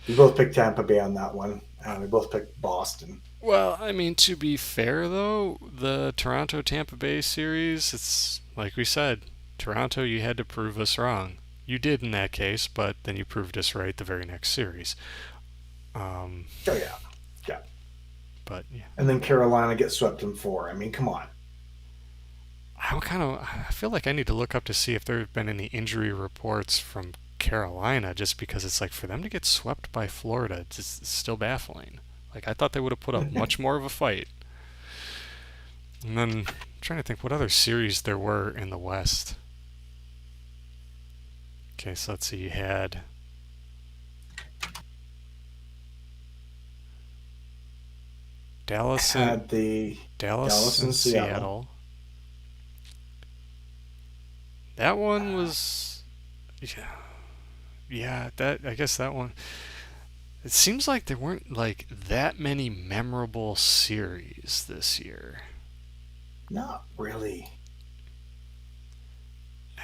We both picked Tampa Bay on that one. We both picked Boston. well, I mean, to be fair though, the Toronto Tampa Bay series, it's like we said, Toronto, you had to prove us wrong. You did in that case, but then you proved us right the very next series. Um, Oh yeah, yeah. but yeah, And then Carolina gets swept in four. I mean, come on. I feel like I need to look up to see if there have been any injury reports from Carolina, just because it's like for them to get swept by Florida, it's still baffling. Like I thought they would have put up much more of a fight. And then I'm trying to think what other series there were in the West. Okay, so let's see. You had Dallas and Had the Dallas Dallas and and Seattle. Seattle. That one was yeah, yeah. That I guess that one. It seems like there weren't like that many memorable series this year, Not really.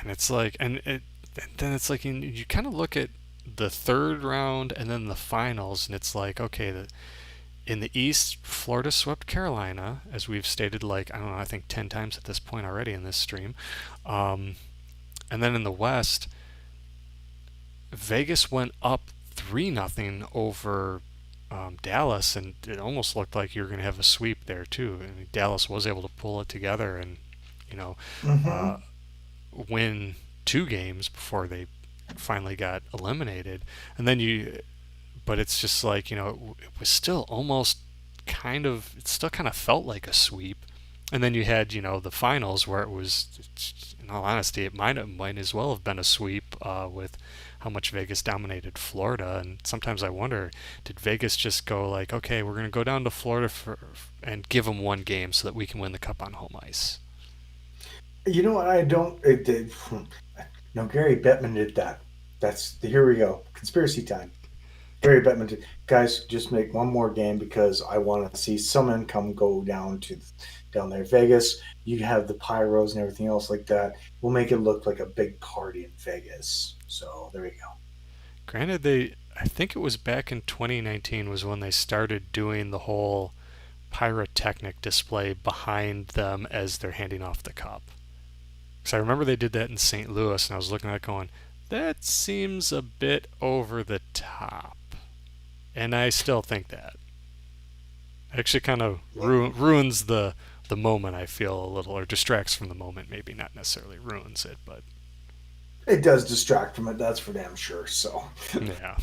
and it's like, and then it's like you kind of look at the third round and then the finals, and it's like okay, in the East, Florida swept Carolina, as we've stated like I don't know, I think 10 times at this point already in this stream, um, and then in the West, Vegas went up 3-0 over Dallas, and it almost looked like you were going to have a sweep there too. I mean, Dallas was able to pull it together and you know uh, Mm-hmm. win 2 games before they finally got eliminated. And then but it's just like it was still almost it still kind of felt like a sweep. And then you had the finals where it was, in all honesty, it might as well have been a sweep with how much Vegas dominated Florida. And sometimes I wonder, did Vegas just go like, okay, we're going to go down to Florida and give them 1 game so that we can win the cup on home ice? You know what? I don't. It did. No, Gary Bettman did that. That's here we go. Conspiracy time. Gary Bettman did. Guys, just make one more game because I want to see some income go down there. Vegas, you have the pyros and everything else like that. We'll make it look like a big party in Vegas. So there we go. Granted, I think it was back in 2019 was when they started doing the whole pyrotechnic display behind them as they're handing off the cup. Because I remember they did that in St. Louis, and I was looking at it going, that seems a bit over the top. And I still think that. It actually kind of ruins the moment, I feel, a little, or distracts from the moment, maybe not necessarily ruins it, but It does distract from it. That's for damn sure. So, yeah.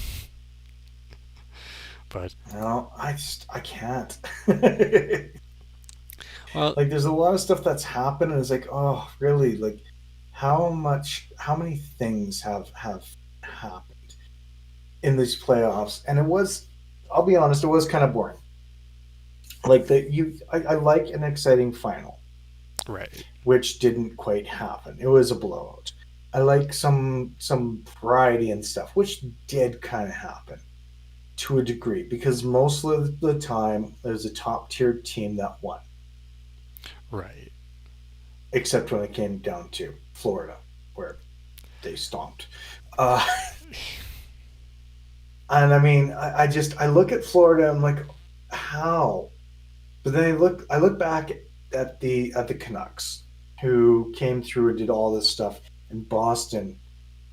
But, no, I can't. Like, well, there's a lot of stuff that's happened, and it's like, oh, really? Like, how many things have happened in these playoffs? And it was, I'll be honest, it was kind of boring. Like I like an exciting final, right, which didn't quite happen. It was a blowout. I like some variety and stuff, which did kind of happen to a degree because most of the time there's a top tier team that won, right. except when it came down to Florida, where they stomped. Uh, and I mean, I look at Florida. I'm like, how? But then I look back at the Canucks, who came through and did all this stuff, in Boston,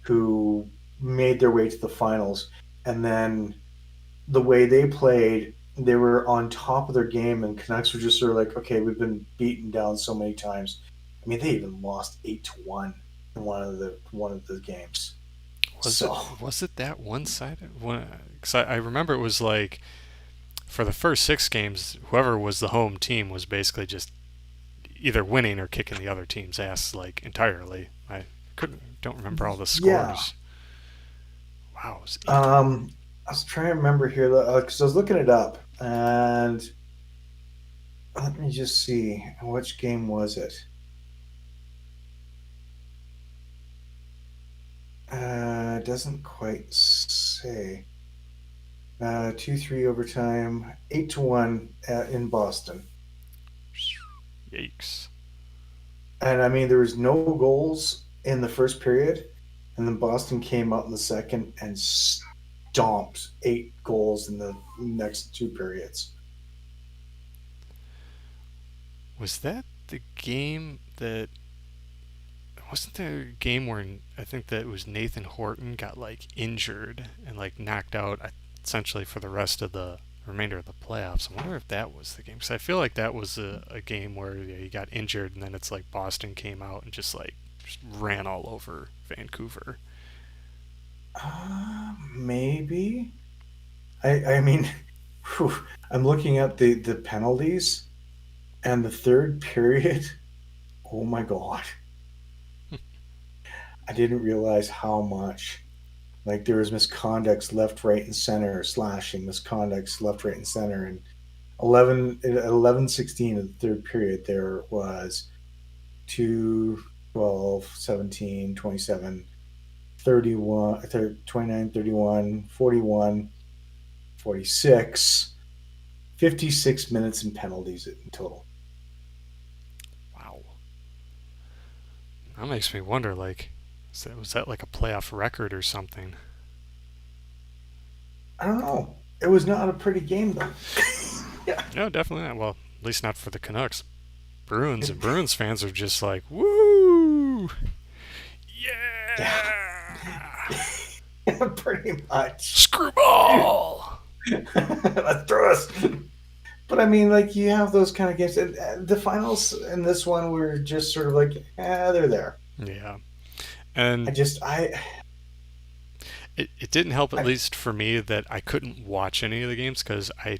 who made their way to the finals, and then the way they played, they were on top of their game, and Canucks were just sort of like, okay, we've been beaten down so many times. I mean, they even lost 8-1 in one of the games. Was So it that one sided? Because I remember it was like for the first 6 games, whoever was the home team was basically just either winning or kicking the other team's ass like entirely. I don't remember all the yeah, scores. Wow, it was 8-1. I was trying to remember here because I was looking it up, and let me just see which game was it. It doesn't quite say. 2-3 overtime, 8-1 in Boston. Yikes. And I mean, there was no goals in the first period, and then Boston came out in the second and stomped 8 goals in the next 2 periods. Was that the game that wasn't there a game where I think that it was Nathan Horton got like injured and like knocked out essentially for the rest of the remainder of the playoffs. I wonder if that was the game because I feel like that was a game where he got injured and then it's like Boston came out and just ran all over Vancouver. Maybe. I mean, whew, I'm looking at the penalties and the third period. Oh my God. I didn't realize how much. Like there was misconducts left, right, and center, slashing misconducts left, right, and center. And 11-16 of the third period, there was 2, 12, 17, 27, 31, 29, 31, 41, 46, 56 minutes in penalties in total. Wow, that makes me wonder. Like, was that like a playoff record or something? I don't know. It was not a pretty game though. Yeah. No, definitely not. Well, at least not for the Canucks. Bruins and Bruins fans are just like, woo, Yeah. yeah, Pretty much. screwball. Let's throw us. But I mean, like you have those kind of games. The finals in this one were just sort of like, they're there. Yeah, I and just, it didn't help at I least for me that I couldn't watch any of the games because I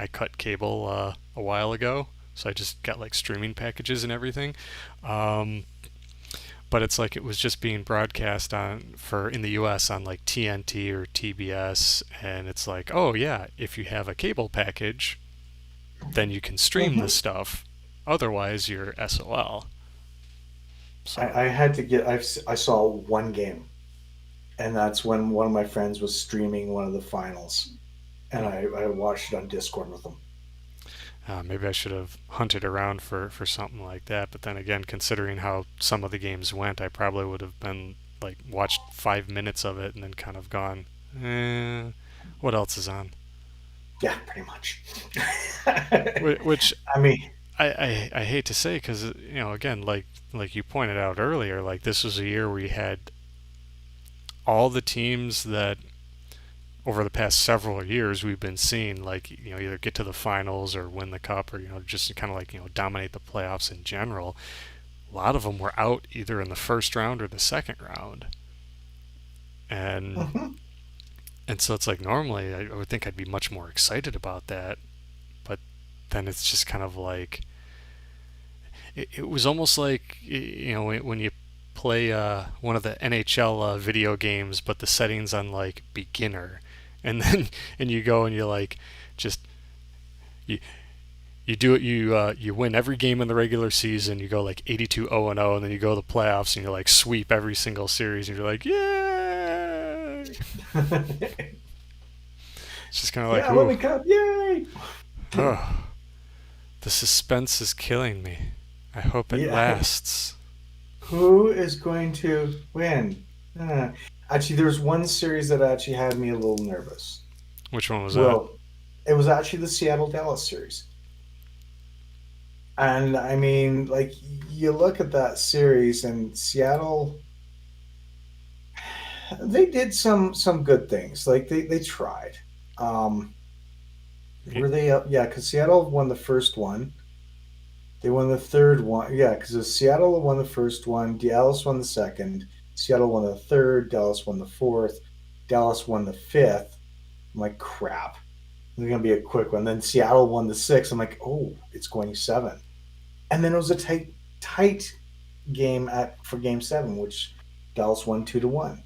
cut cable a while ago, so I just got like streaming packages and everything. Um, but it's like it was just being broadcast on for in the US on like TNT or TBS, and it's like, oh yeah, if you have a cable package then you can stream the mhm. stuff, otherwise you're SOL. So I had to get. I saw one game, and that's when one of my friends was streaming one of the finals, and hmm, I watched it on Discord with them. maybe I should have hunted around for something like that, but then again, considering how some of the games went, I probably would have been like watched 5 minutes of it and then kind of gone, what else is on? Yeah, pretty much. Which I mean, I hate to say because again like you pointed out earlier, like this was a year where you had all the teams that over the past several years we've been seeing like either get to the finals or win the cup or just kind of like dominate the playoffs in general. A lot of them were out either in the first round or the second round, and mhm, so it's like normally I would think I'd be much more excited about that, but then it's just kind of like it was almost like when you play one of the NHL video games, but the settings on like beginner, and then and you go and you like just you you do it you win every game in the regular season, you go like 82 0 and 0, and then you go to the playoffs and you like sweep every single series and you're like yay. It's just kind of like yeah, let ooh, me come! Yay! oh, the suspense is killing me. I hope it Yeah, lasts. who is going to win? Uh, Actually, there's one series that actually had me a little nervous. Which one was that? Well, it was actually the Seattle Dallas series. And I mean, like you look at that series and Seattle, they did some good things. Like they tried. Um, Y- were they up? Yeah, because Seattle won the first one. They won the third one. Yeah, because Seattle won the first one. Dallas won the second. Seattle won the third. Dallas won the fourth. Dallas won the fifth. I'm like, crap. It's gonna be a quick one. Then Seattle won the sixth. I'm like, oh, it's going seven. And then it was a tight game for game seven, which Dallas won 2-1.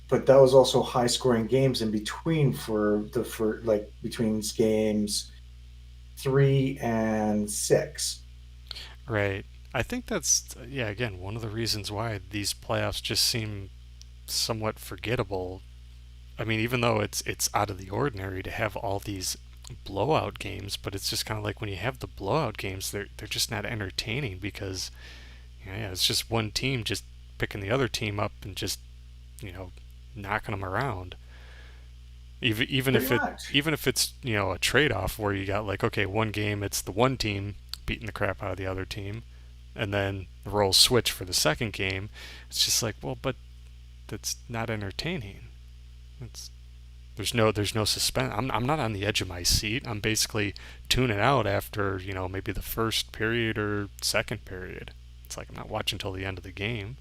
But that was also high scoring games in between for like between games 3 and 6. Right. I think that's yeah. Again, one of the reasons why these playoffs just seem somewhat forgettable. I mean, even though it's out of the ordinary to have all these blowout games, but it's just kind of like when you have the blowout games, they're just not entertaining because yeah, it's just one team just picking the other team up and just you know knocking them around. Even Pretty if much. it's a trade off where you got like okay one game it's the one team beating the crap out of the other team, and then the roles switch for the second game. It's just like well, but that's not entertaining. It's there's no suspense. I'm not on the edge of my seat. I'm basically tuning out after maybe the first period or second period. It's like I'm not watching till the end of the game.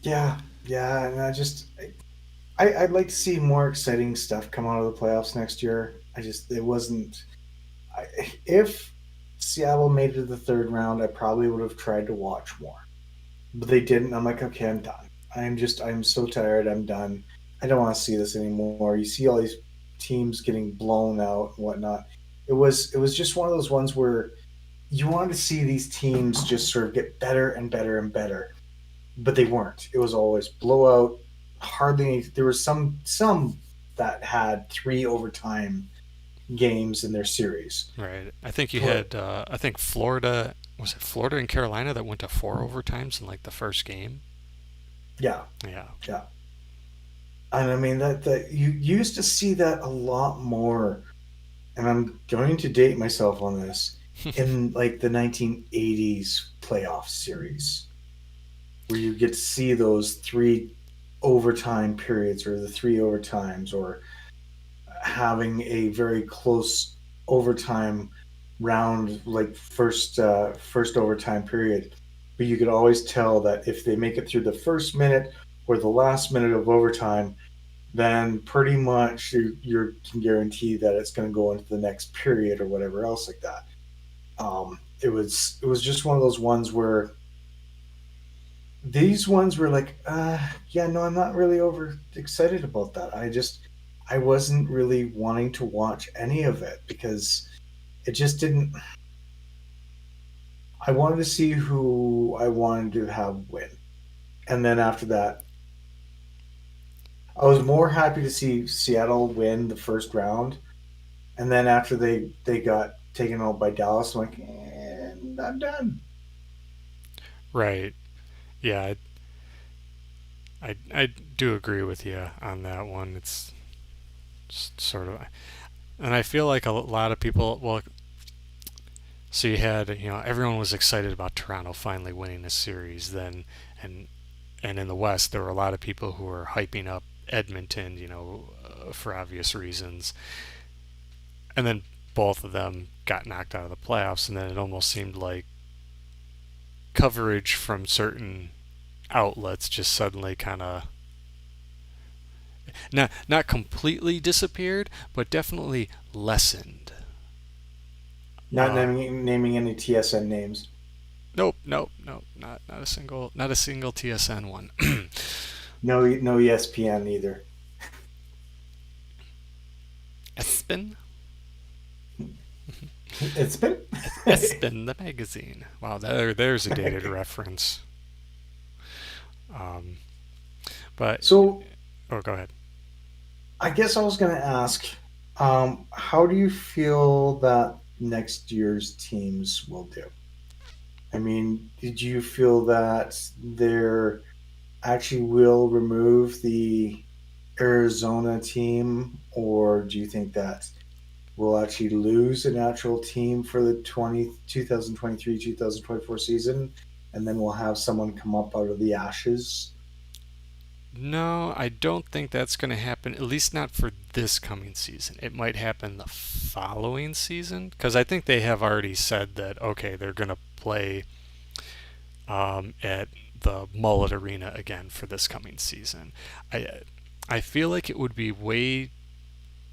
Yeah, yeah, and I'd like to see more exciting stuff come out of the playoffs next year. It wasn't. If Seattle made it to the third round, I probably would have tried to watch more, but they didn't. I'm like, okay, I'm done. I'm so tired. I'm done. I don't want to see this anymore. You see all these teams getting blown out and whatnot. It was just one of those ones where you wanted to see these teams just sort of get better and better and better, but they weren't. It was always blowout. Hardly any, there was some that had three overtime games in their series. Right. I think you But had I think Florida was it Florida and Carolina that went to four overtimes in like the first game. yeah, Yeah. yeah. And I mean that you used to see that a lot more. And I'm going to date myself on this in like the 1980s playoff series, where you get to see those three overtime periods or the three overtimes, or having a very close overtime round, like first overtime period. But you could always tell that if they make it through the first minute or the last minute of overtime, then pretty much you can guarantee that it's going to go into the next period or whatever else like that. It was just one of those ones where these ones were like, yeah, no, I'm not really over excited about that. I wasn't really wanting to watch any of it because it just didn't. I wanted to see who I wanted to have win, and then after that, I was more happy to see Seattle win the first round, and then after they got taken out by Dallas, I'm like, I'm done. Right. Yeah. I do agree with you on that one. It's just sort of, and I feel like a lot of people. Well, so you had everyone was excited about Toronto finally winning this series. Then and in the West there were a lot of people who were hyping up Edmonton, for obvious reasons. And then both of them got knocked out of the playoffs, and then it almost seemed like coverage from certain outlets just suddenly kind of not completely disappeared, but definitely lessened. Not naming any TSN names. Nope, nope, nope, not a single TSN one. No ESPN either. Espen, It's been. Espen the magazine. Wow, there's a dated reference. Um, but So oh, go ahead. I guess I was going to ask, how do you feel that next year's teams will do? I mean, did you feel that they're actually will remove the Arizona team, or do you think that we'll actually lose a natural team for the 2023-2024 season, and then we'll have someone come up out of the ashes? No, I don't think that's going to happen, at least not for this coming season. It might happen the following season, because I think they have already said that, okay, they're going to play at the Mullet Arena again for this coming season. I, I feel like it would be way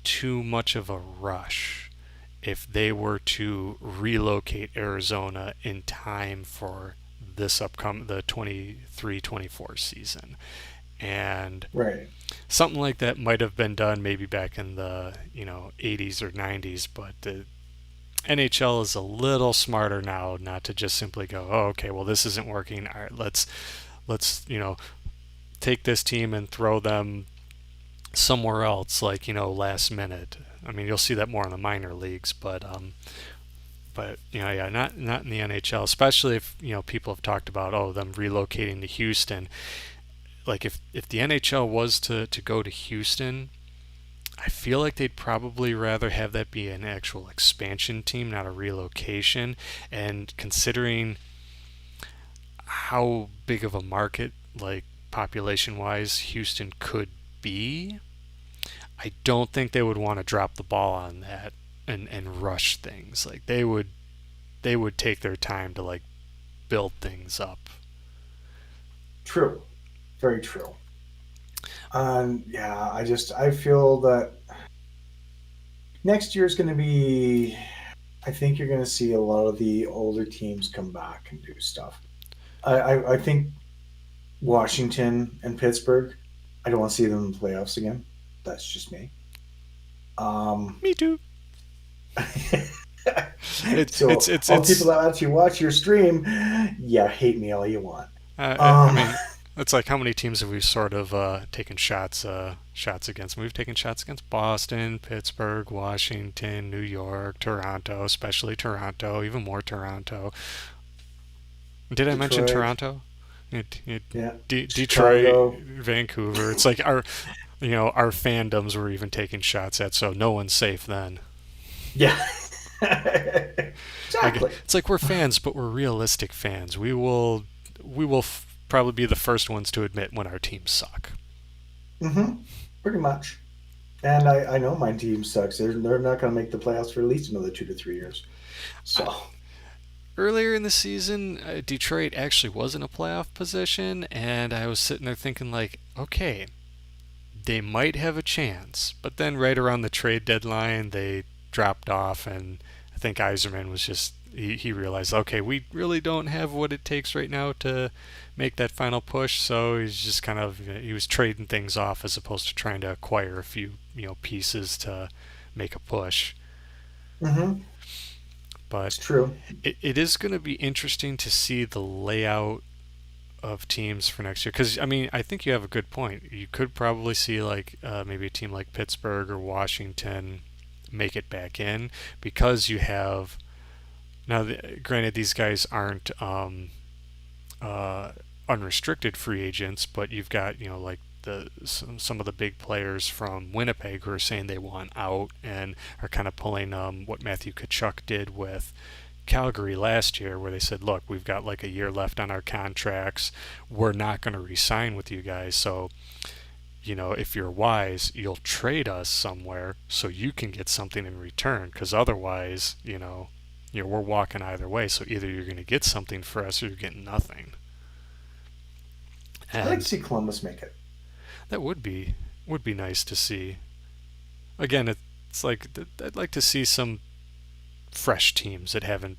too much of a rush if they were to relocate Arizona in time for this upcoming the 23-24 season. And Right. something like that might have been done maybe back in the 80s or 90s, but the NHL is a little smarter now not to just simply go, oh, okay, well this isn't working. All right, let's take this team and throw them somewhere else, like last minute. I mean, you'll see that more in the minor leagues, but yeah, not in the NHL, especially if people have talked about them relocating to Houston. Like if the NHL was to go to Houston, I feel like they'd probably rather have that be an actual expansion team, not a relocation. And considering how big of a market, like population wise, Houston could be, I don't think they would want to drop the ball on that and rush things. Like they would take their time to like build things up. True, very true. And yeah, I feel that next year is going to be. I think you're going to see a lot of the older teams come back and do stuff. I think Washington and Pittsburgh. I don't want to see them in the playoffs again. That's just me. Um, Me too. It, it's so it's all the people it's that actually watch your stream, yeah, hate me all you want. I Um, mean, it's like how many teams have we sort of taken shots against? We've taken shots against Boston, Pittsburgh, Washington, New York, Toronto, especially Toronto, even more Toronto. Did I mention Detroit, Toronto? yeah, Detroit, Chicago, Vancouver. It's like our fandoms were even taking shots at, so no one's safe then. yeah, Like exactly. it's like we're fans, but we're realistic fans. We will probably be the first ones to admit when our teams suck. Hmm. Pretty much. And I know my team sucks. They're not going to make the playoffs for at least another 2 to 3 years. I, So, Earlier in the season, Detroit actually was in a playoff position, and I was sitting there thinking like, okay, they might have a chance. But then right around the trade deadline, they dropped off, and I think Eiserman was just he realized, okay, we really don't have what it takes right now to make that final push. So he's just kind of he was trading things off as opposed to trying to acquire a few pieces to make a push. hmm, But it's true. it is going to be interesting to see the layout of teams for next year because I mean I think you have a good point. You could probably see like maybe a team like Pittsburgh or Washington make it back in because you have now. Granted, these guys aren't uh, unrestricted free agents, but you've got like some of the big players from Winnipeg who are saying they want out and are kind of pulling what Matthew Kachuk did with Calgary last year, where they said, "Look, we've got like a year left on our contracts. We're not going to re-sign with you guys. So, if you're wise, you'll trade us somewhere so you can get something in return. Because otherwise, we're walking either way. So either you're going to get something for us or you're getting nothing." I like to And see Columbus make it. that would be nice to see. Again, it's like I'd like to see some fresh teams that haven't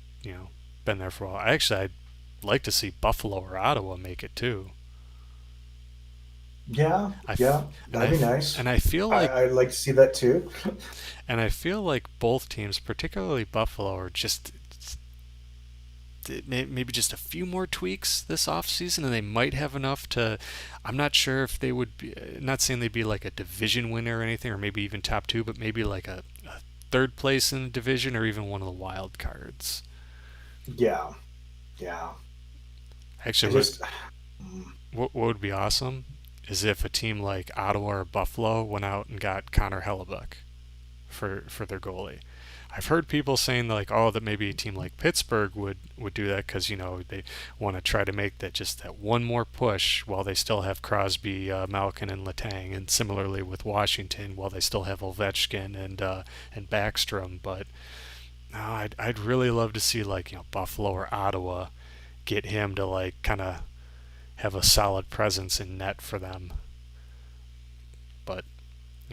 been there for a while. I'd like to see Buffalo or Ottawa make it too. Yeah, I yeah, f- and that'd I be f- nice. and I feel like I'd like to see that too. both teams, particularly Buffalo, are just maybe just a few more tweaks this offseason and they might have enough to. I'm not sure if they would be, not saying they'd be like a division winner or anything or maybe even top two, but maybe like a third place in the division or even one of the wild cards. Yeah, yeah. I Actually, just, mm, what would be awesome is if a team like Ottawa or Buffalo went out and got Connor Hellebuck for their goalie. I've heard people saying like, oh, that maybe a team like Pittsburgh would do that because they want to try to make that just that one more push while they still have Crosby, Malkin, and Letang, and similarly with Washington while they still have Ovechkin and Backstrom. But no, I'd really love to see like Buffalo or Ottawa get him to like kind of have a solid presence in net for them. But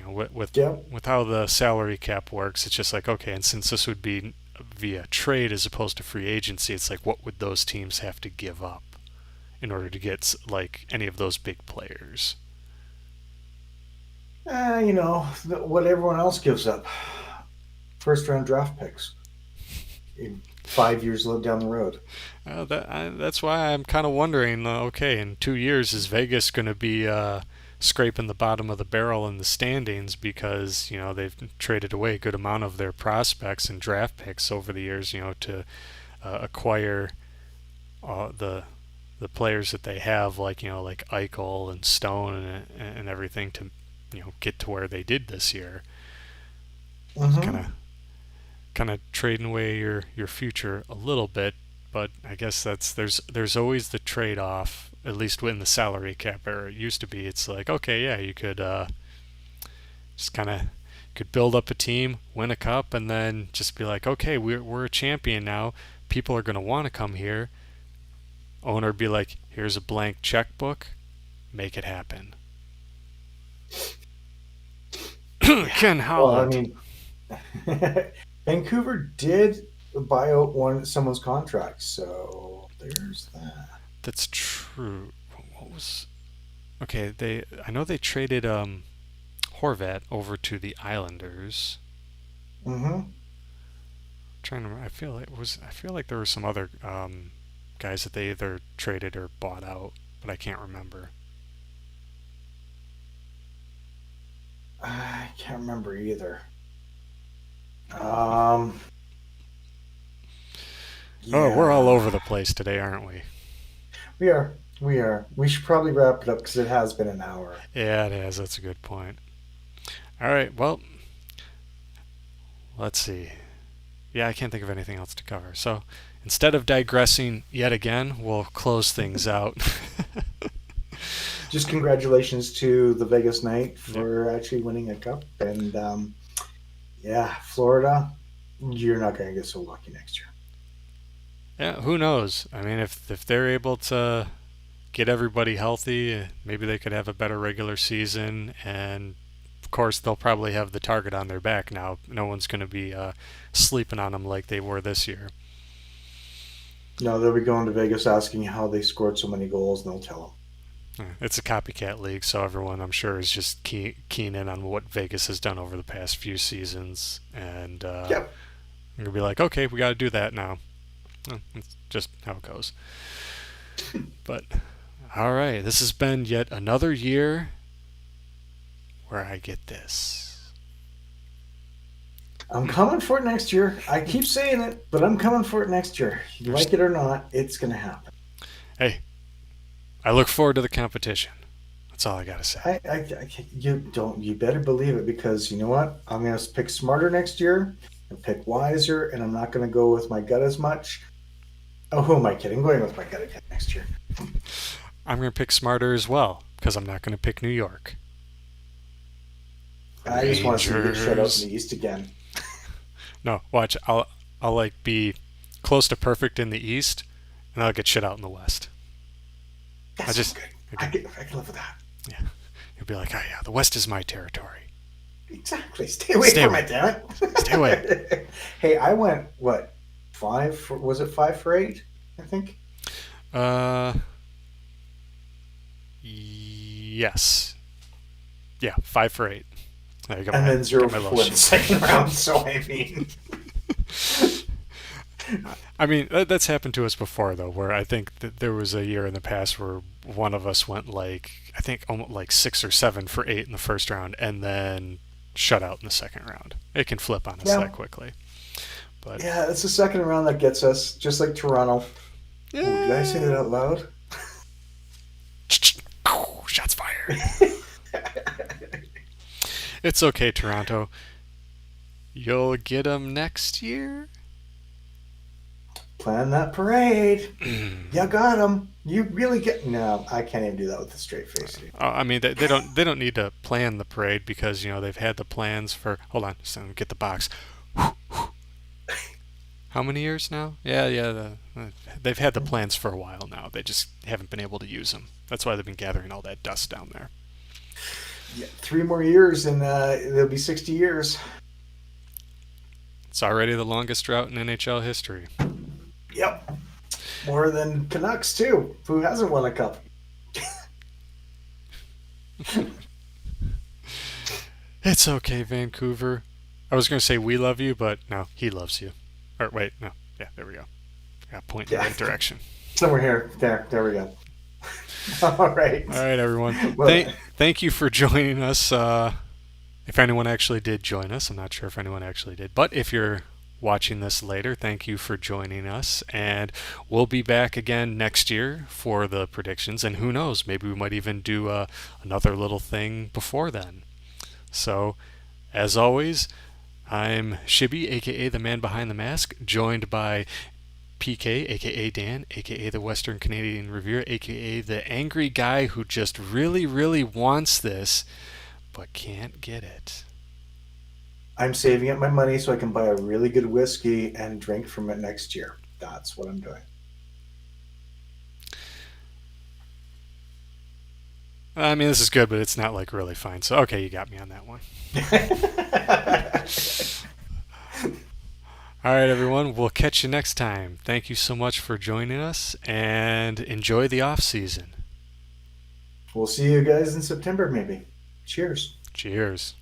with yeah. with how the salary cap works, it's just like okay, and since this would be via trade as opposed to free agency, it's like what would those teams have to give up in order to get like any of those big players? What everyone else gives up. First round draft picks in 5 years down the road. That's why I'm kind of wondering. Okay, in 2 years, is Vegas going to be scraping the bottom of the barrel in the standings because they've traded away a good amount of their prospects and draft picks over the years, to acquire the players that they have, like Eichel and Stone and everything to get to where they did this year. It's Mm-hmm. kind of trading away your future a little bit, but I guess there's always the trade off. At least when the salary cap era, it used to be, it's like, okay, yeah, you could just kind of could build up a team, win a cup, and then just be like, okay, we're a champion now. People are going to want to come here. Owner be like, here's a blank checkbook, make it happen. Yeah. Ken Well, I Holland. mean, Vancouver did buy out someone's contract, so there's that. That's true. What was okay? I know they traded Horvat over to the Islanders. Mm-hmm. Trying to remember, I feel like there were some other guys that they either traded or bought out, but I can't remember. I can't remember either. Um, Oh, we're all yeah, over the place today, aren't we? we are. We are. We should probably wrap it up because it has been an hour. Yeah, it is. That's a good point. All right. Well, let's see. Yeah, I can't think of anything else to cover. So instead of digressing yet again, we'll close things out. Just congratulations to the Vegas Knight Yep. for actually winning a cup, and yeah, Florida, you're not going to get so lucky next year. Yeah, who knows? I mean, if they're able to get everybody healthy, maybe they could have a better regular season. And of course, they'll probably have the target on their back now. No one's going to be sleeping on them like they were this year. No, they'll be going to Vegas asking how they scored so many goals, and they'll tell It's a copycat league, so everyone, I'm sure, is just keen in on what Vegas has done over the past few seasons, and them. Yep. I'm gonna be like, okay, we got to do that now. That's just how it goes. But all right, this has been yet another year where I get this. I'm coming for it next year. I keep saying it, but I'm coming for it next year. You There's, like it or not, it's going to happen. hey, I look forward to the competition. That's all I gotta say. You better believe it because you know what? I'm going to pick smarter next year and pick wiser, and I'm not going to go with my gut as much. Oh, who am I kidding? I'm going with my gut again next year. I'm gonna pick smarter as well because I'm not gonna pick New York. I just want to see you get shut out in Rangers. the East again. No, watch. I'll like be close to perfect in the East, and I'll get shit out in the West. I That's so just good. again, I can live with that. yeah. You'll be like, oh yeah, the West is my territory. Exactly. Stay away Stay from away. it, damn Stay away. it. Hey, I went, what, was it 5 for 8? I think. Uh, yes. Yeah, 5 for 8. I got And my then zero got my for little 4 in the sheet. second round. So, I mean, I mean, that's happened to us before, though, where I think that there was a year in the past where one of us went like, I think almost like 6 or 7 for 8 in the first round and then shut out in the second round. It can flip on us yeah. that quickly. But, Yeah, it's the second round that gets us, just like Toronto. Oh, did I say that yeah. out loud? Shots fired. It's okay, Toronto. You'll get them next year? Plan that parade. You got them. You really get. No, I can't even do that with a straight face. I mean, they don't need to plan the parade because they've had the plans for. Hold on, just get the box. How many years now? Yeah, yeah. They've had the plans for a while now. They just haven't been able to use them. That's why they've been gathering all that dust down there. Yeah, 3 more years and it'll be 60 years. It's already the longest drought in NHL history. Yep. More than Canucks, too. Who hasn't won a cup? It's okay, Vancouver. I was going to say we love you, but no, he loves you. Or wait, no. Yeah, there we go. Got point in the Yeah. right direction. Somewhere here. There we go. All right. All right, everyone. Well, Thank you for joining us. If anyone actually did join us, I'm not sure if anyone actually did, but if you're watching this later, thank you for joining us. And we'll be back again next year for the predictions. And who knows, maybe we might even do another little thing before then. So, as always, I'm Shibby, aka the man behind the mask, joined by PK, aka Dan, aka the Western Canadian Reviewer, aka the angry guy who just really, really wants this but can't get it. I'm saving up my money so I can buy a really good whiskey and drink from it next year. That's what I'm doing. I mean, this is good, but it's not like really fine. So, okay, you got me on that one. All right, everyone. We'll catch you next time. Thank you so much for joining us and enjoy the off season. We'll see you guys in September, maybe. Cheers. Cheers.